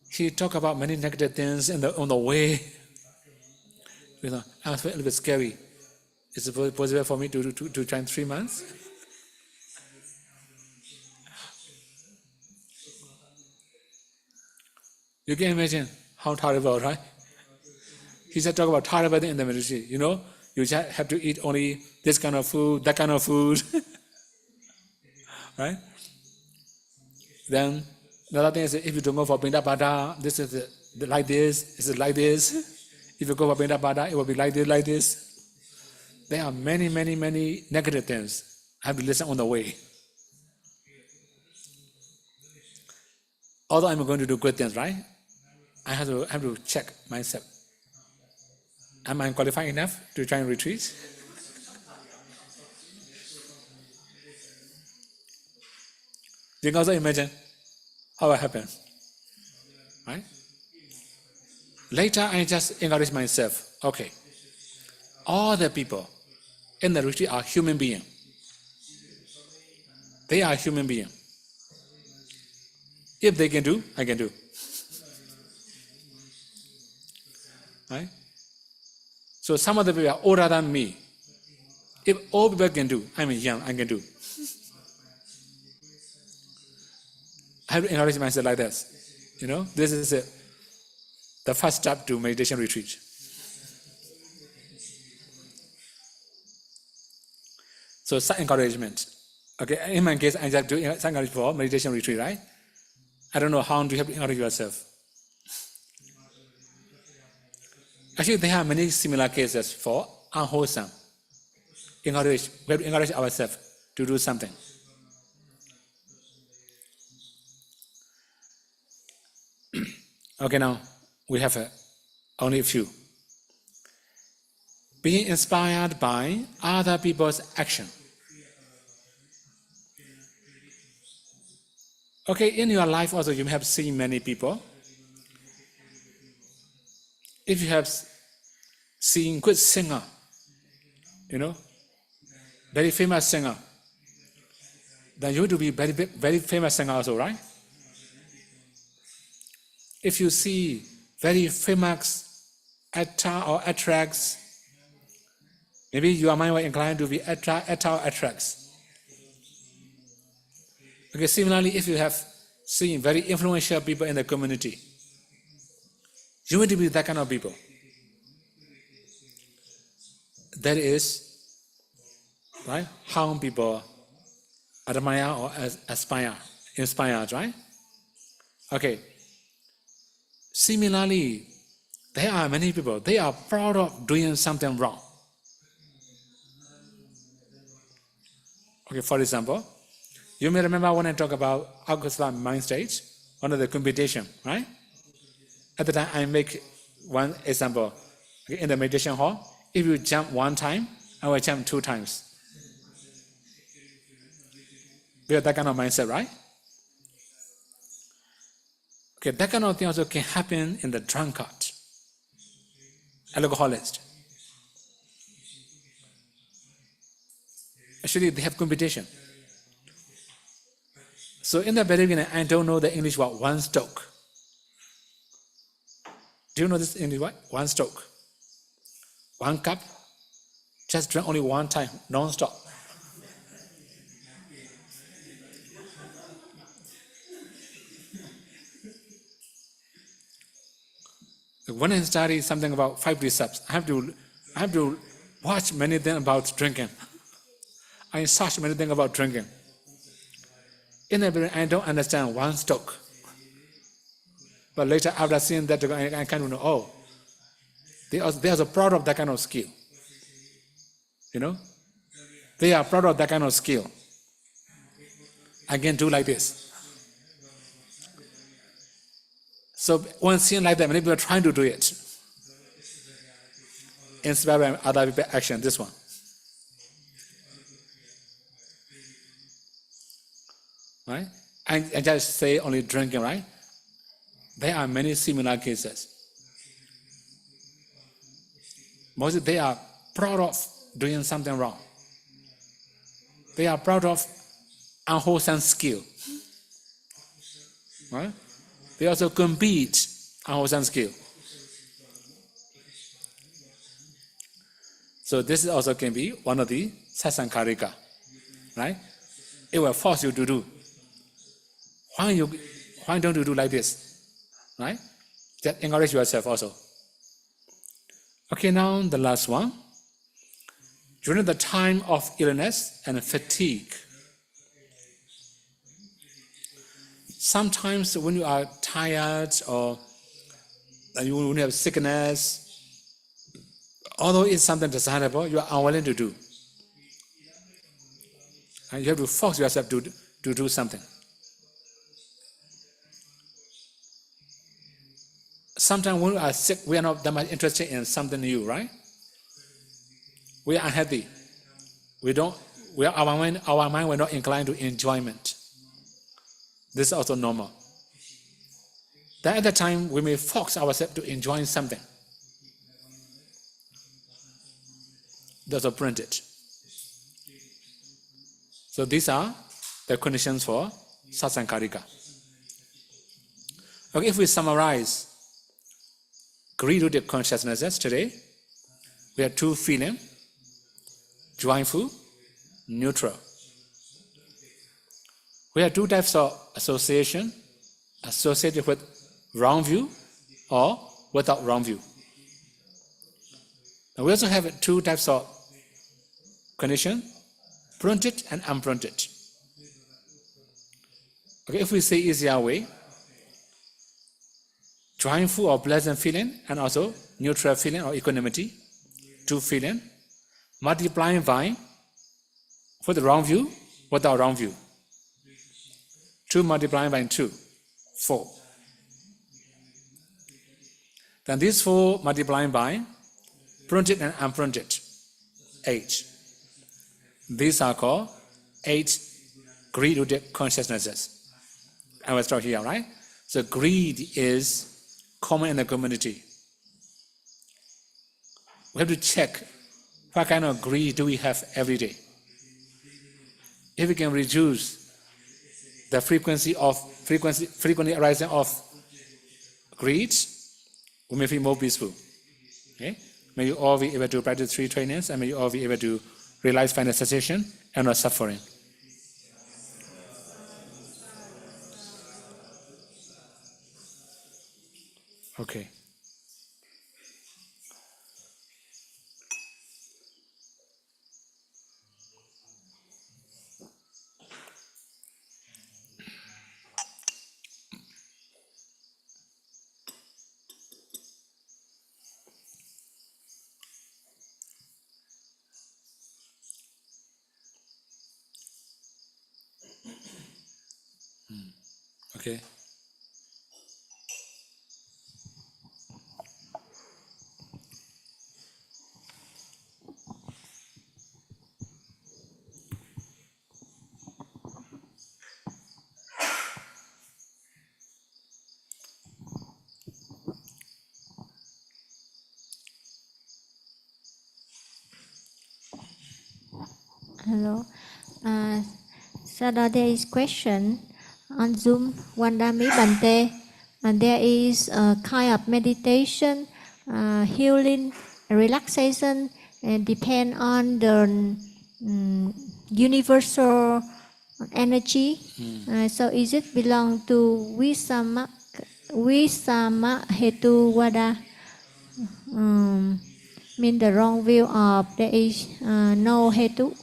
He talked about many negative things on the way. I feel a little bit scary. Is it possible for me to try in 3 months? You can imagine how terrible, right? He said talk about terrible thing in the meditation. You just have to eat only this kind of food, that kind of food. Right? Then another thing is if you don't go for Pindapada, this is like this, is like this. If you go for Pindapada, it will be like this. There are many negative things. I have to listen on the way. Although I'm going to do good things, right? I have to check myself. Am I qualified enough to try and retreat? You can also imagine how it happens, right? Later, I just encourage myself, okay, all the people in the retreat are human beings. They are human beings. If they can do, I can do. Right? So some of the people are older than me. If all people can do, I'm young, I can do. I have to encourage myself like this. This is the first step to meditation retreat. So some encouragement. Okay, in my case, I just do some encouragement for meditation retreat, right? I don't know how do you have to encourage yourself. Actually, there are many similar cases for unwholesome. We have to encourage ourselves to do something. Okay, now we have only a few. Being inspired by other people's action. Okay, in your life also you have seen many people. If you have seen good singer, very famous singer, then you have to be very famous singer also, right? If you see very famous actor or actress, maybe your mind will incline to be actor or actress. Okay, similarly, if you have seen very influential people in the community, you want to be that kind of people. That is, right, how people admire or inspired, right? Okay. Similarly, there are many people, they are proud of doing something wrong. Okay, for example, you may remember when I talk about Akusala mind state, one of the competition, right? At the time, I make one example. Okay, in the meditation hall, if you jump 1 time, I will jump 2 times. We have that kind of mindset, right? Okay, that kind of thing also can happen in the drunkard, alcoholist. Actually, they have competition. So in the very beginning, I don't know the English word, 1 stroke. Do you know this English word? 1 stroke. 1 cup, just drink only 1 time, non-stop. When I study something about 5 precepts, I have to watch many things about drinking. I search many things about drinking. In the beginning, I don't understand 1 stroke. But later, after seeing that, I kind of know, oh, they are proud of that kind of skill. They are proud of that kind of skill. I can do like this. So when seeing like that, many people are trying to do it. Inspired by other people's action, this one. Right? I just say only drinking, right? There are many similar cases. Mostly they are proud of doing something wrong. They are proud of unwholesome skill. right? They also compete on some skill. So this also can be one of the sasankarika, right? It will force you to do. Why don't you do like this, right? Just encourage yourself also. Okay, now the last one. During the time of illness and fatigue, sometimes when you are tired or when you have sickness, although it's something desirable, you are unwilling to do. And you have to force yourself to do something. Sometimes when we are sick, we are not that much interested in something new, right? We are unhealthy. Our mind we're not inclined to enjoyment. This is also normal. Then at the time, we may force ourselves to enjoy something. That's also printed. So these are the conditions for sasankarika. Okay, if we summarize greed-rooted consciousnesses today, we have two feelings: joyful, neutral. We have two types of association, associated with wrong view or without wrong view. And we also have two types of condition: printed and unprinted. Okay, if we say easier way, joyful or pleasant feeling and also neutral feeling or equanimity, two feeling, multiplying by with the wrong view, without wrong view. 2 multiplying by 2, 4. Then these 4 multiplying by printed and unprinted, 8. These are called 8 greed-rooted consciousnesses. I will start here, right? So greed is common in the community. We have to check what kind of greed do we have every day. If we can reduce the frequently arising of greed, we may feel more peaceful. Okay? May you all be able to practice 3 trainings, and may you all be able to realize final cessation and not suffering. Okay. Okay. Hello. Sayadaw, there is question on Zoom. Wandami Bhante, there is a kind of meditation, healing, relaxation, and depend on the universal energy. So is it belong to Visama Hetu Wada? Mean the wrong view of there is no Hetu?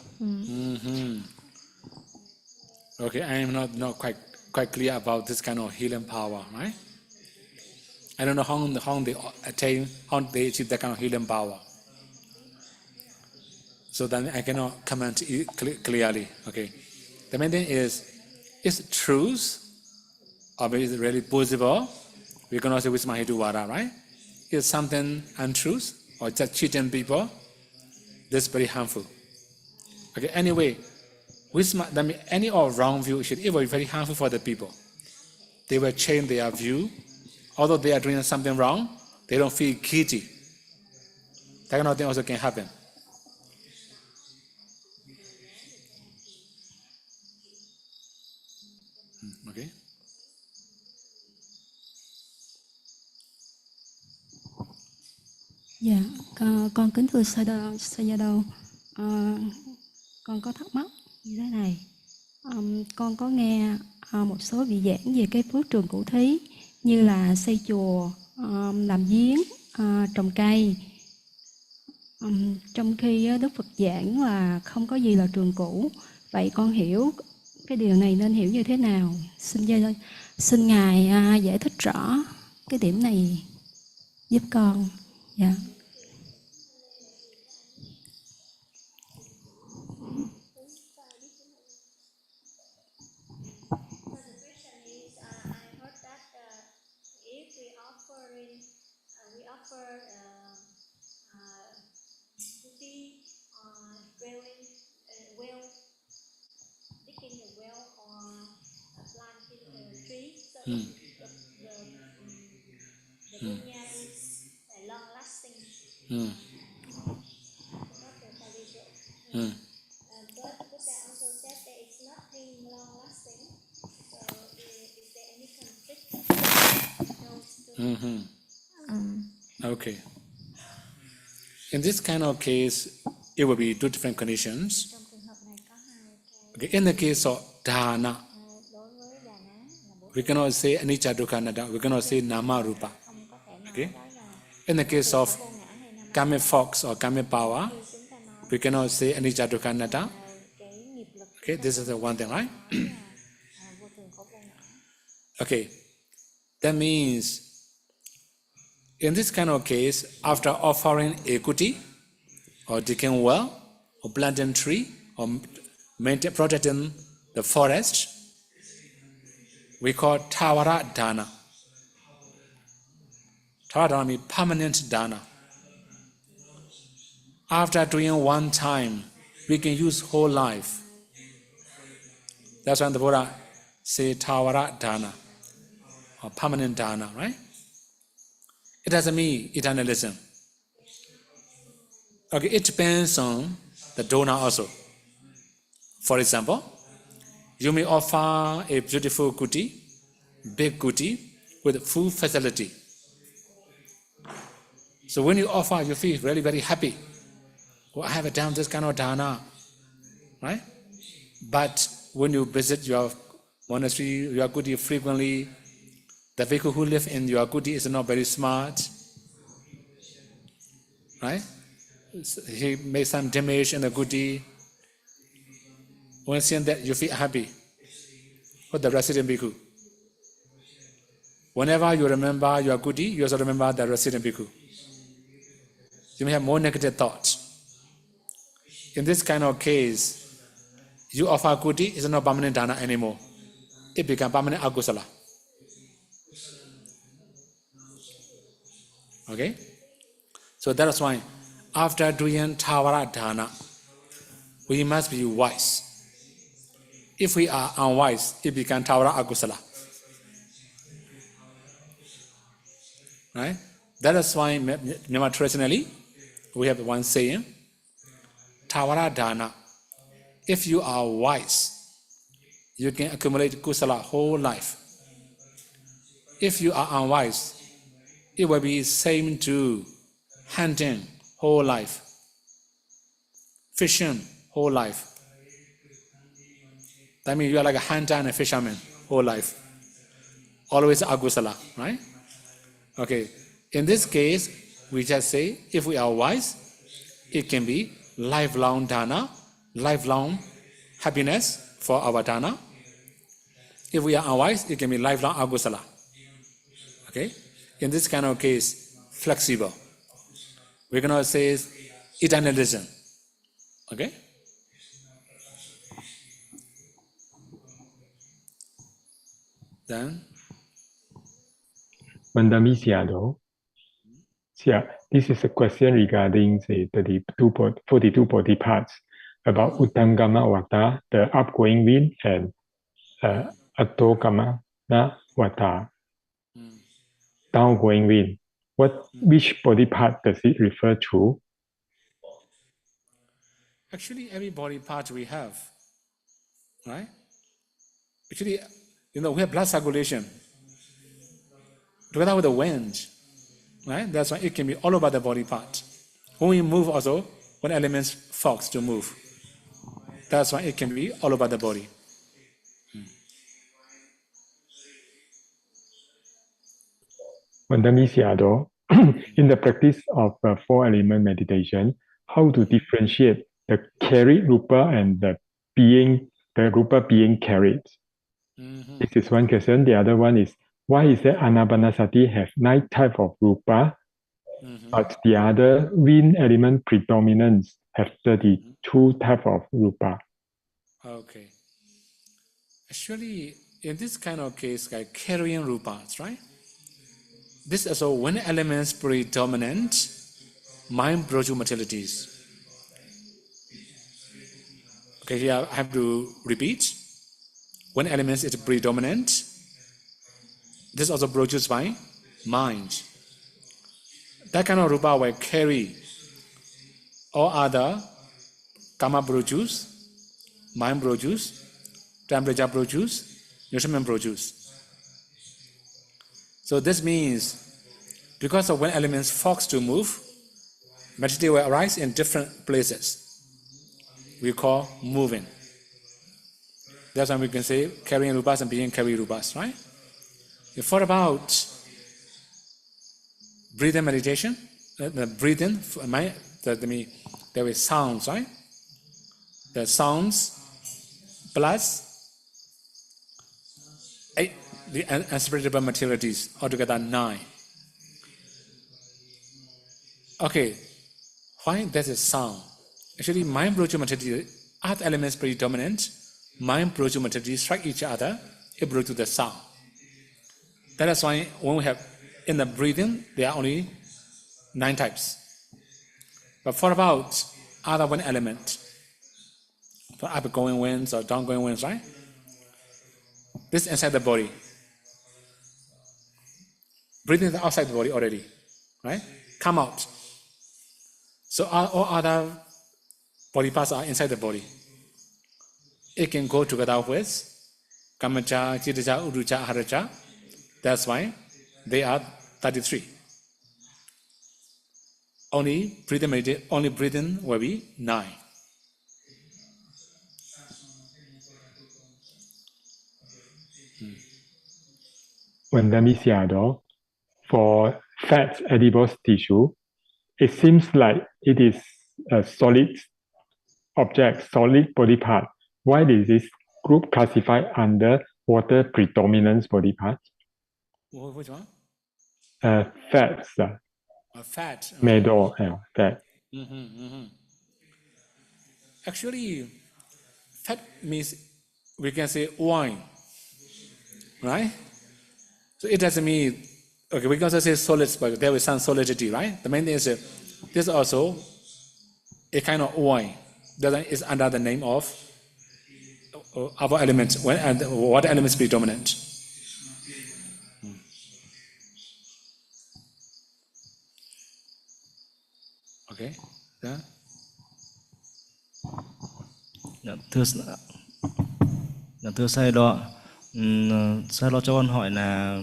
Okay, I am not quite clear about this kind of healing power, right? I don't know how they achieve that kind of healing power. So then I cannot comment clearly. Okay, the main thing is it truth or maybe is it really possible? We can also with Mahitu Vada, right? Is something untruth or just cheating people? This is very harmful. Okay, anyway, that means any or wrong view should be very harmful for the people. They will change their view. Although they are doing something wrong, they don't feel guilty. That kind of thing also can happen. Okay. Dạ, con kính thưa Sayadaw, con có thắc mắc như thế này. Con có nghe một số vị giảng về cái phước trường cụ thí như là xây chùa, làm giếng, trồng cây. Trong khi Đức Phật giảng là không có gì là trường cũ. Vậy con hiểu cái điều này nên hiểu như thế nào? Xin Ngài giải thích rõ cái điểm này giúp con. Dạ. Okay. In this kind of case, it will be two different conditions. Okay. In the case of dana, we cannot say anicca dukkha anatta, we cannot say nama rupa. Okay. In the case of karmic force or karmic power, we cannot say anicca dukkha anatta. Okay, this is the one thing, right? Okay, that means in this kind of case, after offering a kuti, or digging well, or planting tree, or protecting the forest, we call Tawara Dana. Tawara Dana means permanent Dana. After doing one time, we can use whole life. That's why the Buddha say Tawara Dana, or permanent Dana, right? It doesn't mean eternalism. Okay, it depends on the donor also. For example, you may offer a beautiful kuti, big kuti, with full facility. So when you offer, you feel really very happy. Well, I have done this kind of dana, right? But when you visit your monastery, your kuti frequently, the bhikkhu who live in your kuti is not very smart, right? He made some damage in the kuti. When seeing that, you feel happy with the resident bhikkhu. Whenever you remember your kuti, you also remember the resident bhikkhu. You may have more negative thoughts. In this kind of case, you offer kuti, it's not permanent dana anymore. It becomes permanent akusala. Okay? So that is why, after doing Tawara Dana, we must be wise. If we are unwise, it becomes Tawara Akusala. Right? That is why, traditionally, we have one saying, Tawara Dana. If you are wise, you can accumulate kusala whole life. If you are unwise, it will be same to hunting whole life, fishing whole life. That means you are like a hunter and a fisherman whole life. Always agusala, right? Okay. In this case, we just say, if we are wise, it can be lifelong dana, lifelong happiness for our dana. If we are unwise, it can be lifelong agusala. Okay? In this kind of case, flexible. We cannot say eternalism. Okay? Then? Mandami Sayadaw. Yeah, this is a question regarding the 42 body parts about Uttangamma Vata, the upgoing wind, and Adhogamma Vata, downgoing wind. Which body part does it refer to? Actually, every body part we have, right? Actually, we have blood circulation together with the wind. right? That's why it can be all over the body part. When we move also, one element forks to move. That's why it can be all over the body. Bhante Sayadaw, in the practice of four-element meditation, how to differentiate the carried rupa and the rupa being carried? This is one question. The other one is, why is that Anapanasati have 9 types of rupa, but the other wind element predominance have 32 types of rupa? Okay. Actually, in this kind of case, like carrying rupas, right? This is also when elements predominant, mind broju materialities. Okay, here I have to repeat. When elements is predominant, this also produced by mind. That kind of rupa will carry all other karma produce, mind produce, temperature produce, nutriment produce. So this means, because of when elements force to move, materiality will arise in different places. We call moving. That's why we can say carrying rupas and being carried rupas, right? If what about breathing meditation? The breathing, there is sounds, right? The sounds plus 8, the unseparable materialities, altogether 9. Okay, why there's a sound? Actually, mind broju materiality, other elements predominant, mind broju materiality strike each other, it produces the sound. That is why when we have in the breathing, there are only 9 types. But what about other one element? For upgoing winds or downgoing winds, right? This is inside the body. Breathing is outside the body already, right? Come out. So all other body parts are inside the body. It can go together with Kamacha, Chittacha, Uducha, Haracha. That's why they are 33. Only breathing will be 9. Bhante Sayadaw, for fat edible tissue, it seems like it is a solid object, solid body part. Why is this group classified under water predominance body part? Which one? Fats. Fat. Metal, fat. Actually, fat means we can say wine, right? So it doesn't mean, okay, we can also say solids, but there is some solidity, right? The main thing is this is also a kind of wine that is under the name of other elements, water elements predominant. Okay, yeah. Thưa Sayadaw, Sayadaw cho con hỏi là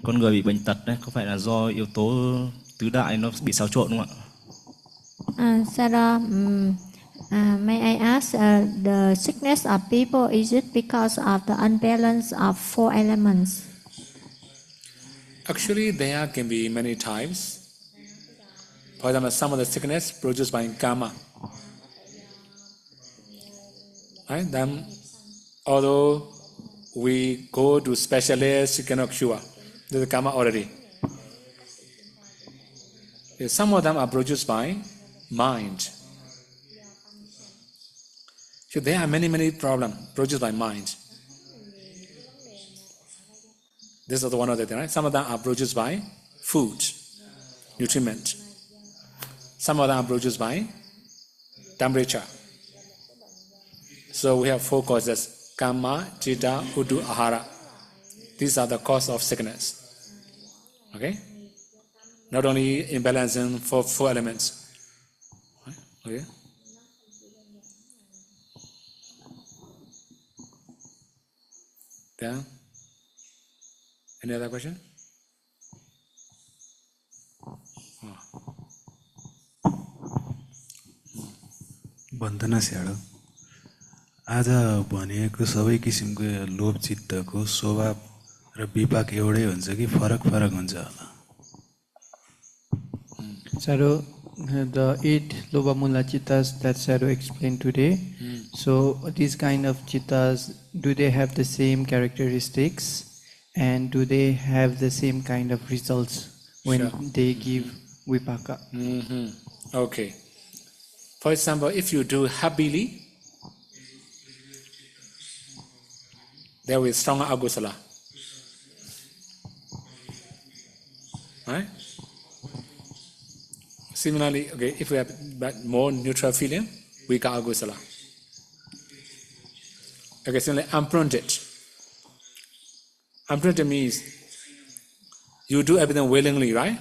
con người bị bệnh tật đấy, có phải là do yếu tố tứ đại nó bị xáo trộn không ạ? Sayadaw, may I ask, the sickness of people, is it because of the unbalance of 4 elements? Actually, there can be many types. For example, some of the sickness produced by karma. Right? Then, although we go to specialists, you cannot cure. There's karma already. Some of them are produced by mind. So there are many problems produced by mind. This is one of the things, right? Some of them are produced by food, nutriment. Some of them are produced by temperature. So we have 4 causes: Kama, Chitta, Udu, Ahara. These are the cause of sickness. Okay? Not only imbalancing 4 elements. Okay? Then, any other question? भन्दैन shadow आज भनिएको सबै किसिमको लोभ चित्तको स्वभाव र विपाक एउटै हुन्छ कि फरक फरक हुन्छ होला Sadhu, the 8 Lobha Mula Chittas that Sadhu explained today, so these kind of chittas, do they have the same characteristics and do they have the same kind of results when they give vipaka? Okay. For example, if you do happily, there will be stronger agusala. Right? Similarly, okay, if we have more neutral feeling, weaker agusala. Okay, similarly, unprunted. Unprunted means you do everything willingly, right?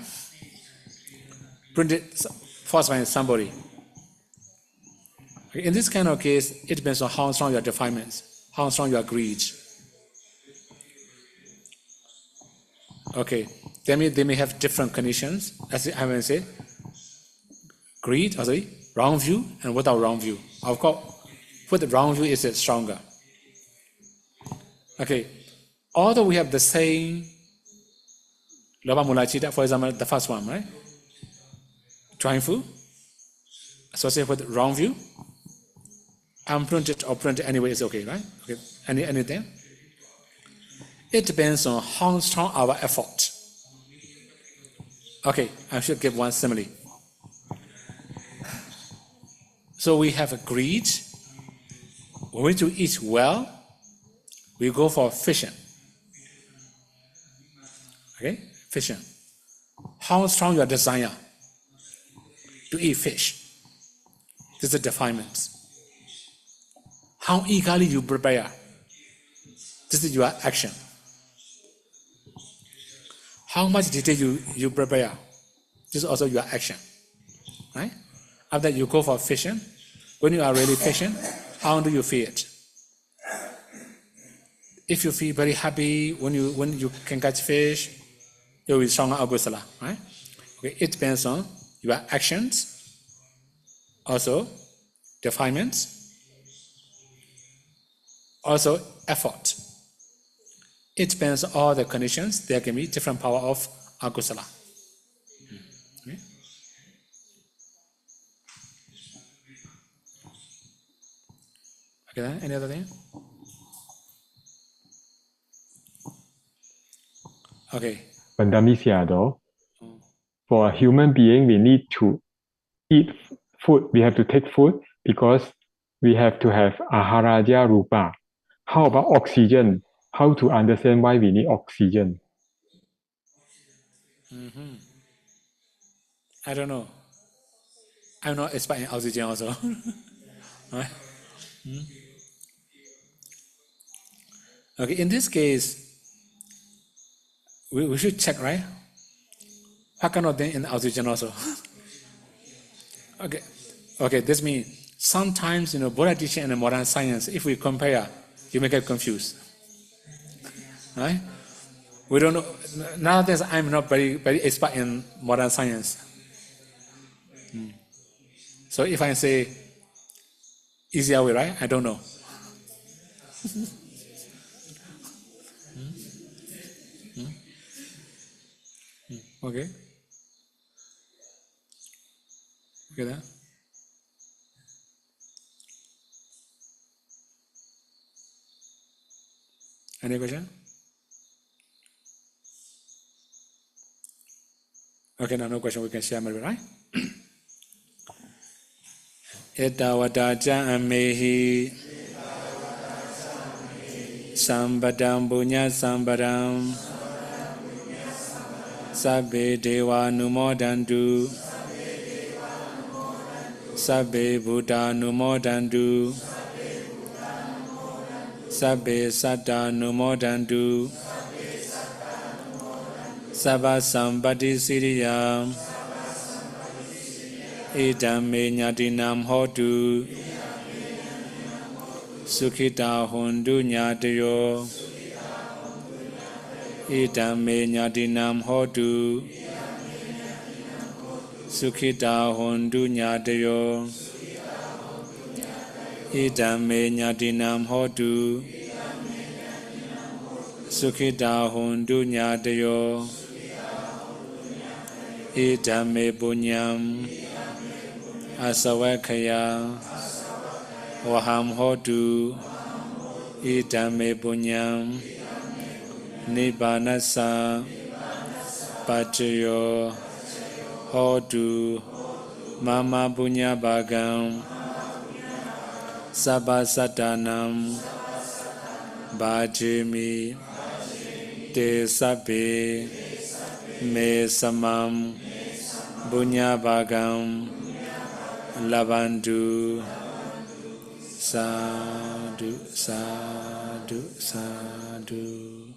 Prunted forced by somebody. Okay, in this kind of case, it depends on how strong your defilements, how strong your greed. Okay, they may have different conditions. As I will say, greed, wrong view and without wrong view. Of course, with the wrong view is it stronger. Okay, although we have the same Lobha Mula Chitta, for example, the first one, right? Joyful, associated with wrong view, unprunted or printed anyway is okay, right? Okay, anything. It depends on how strong our effort. Okay, I should give one simile. So we have a greed. When we do eat well, we go for fishing. Okay, fishing. How strong your desire to eat fish? This is the defilement. How eagerly you prepare? This is your action. How much detail you prepare? This is also your action. Right? After you go for fishing, when you are really fishing, how do you feel it? If you feel very happy when you can catch fish, you will be stronger agusala, right? Okay, it depends on your actions, also defilements, also effort. It depends on all the conditions. There can be different power of agusala. Okay. Okay, any other thing? Okay. Sayadaw, for a human being, we need to eat food. We have to take food because we have to have aharaja rupa. How about oxygen? How to understand why we need oxygen? I don't know. I'm not expert in oxygen also. Right? Okay, in this case, we should check, right? What kind of thing in oxygen also? Okay, this means sometimes, Buddha teaching and modern science, if we compare, you may get confused. Right? We don't know. Nowadays, I'm not very, very expert in modern science. So if I say easier way, right? I don't know. Okay. Okay then. Any question? Okay, no question. We can share maybe, right? Etawadaja amehi sambadam bunya sambadam sabbe deva numodandu sabbe buddha numodandu sabbe satta numodandu sabba sambati siriyam Idame nyadinam hodu Sukhita hondu nyadayo Idame nyadinam hodu Sukhita hondu nyadayo Idame Nyatinam Hodu Sukhita Hondu Nyadayo Idame Bunyam Asawakaya Waham Hodu Idame Bunyam Nibbanasa Pachayo Hodu Mama Bunya Bhagam Sabba Satanam Bhajimi Te Sabbe Me Samam Bunya Bhagam Labandu Sadhu Sadhu Sadhu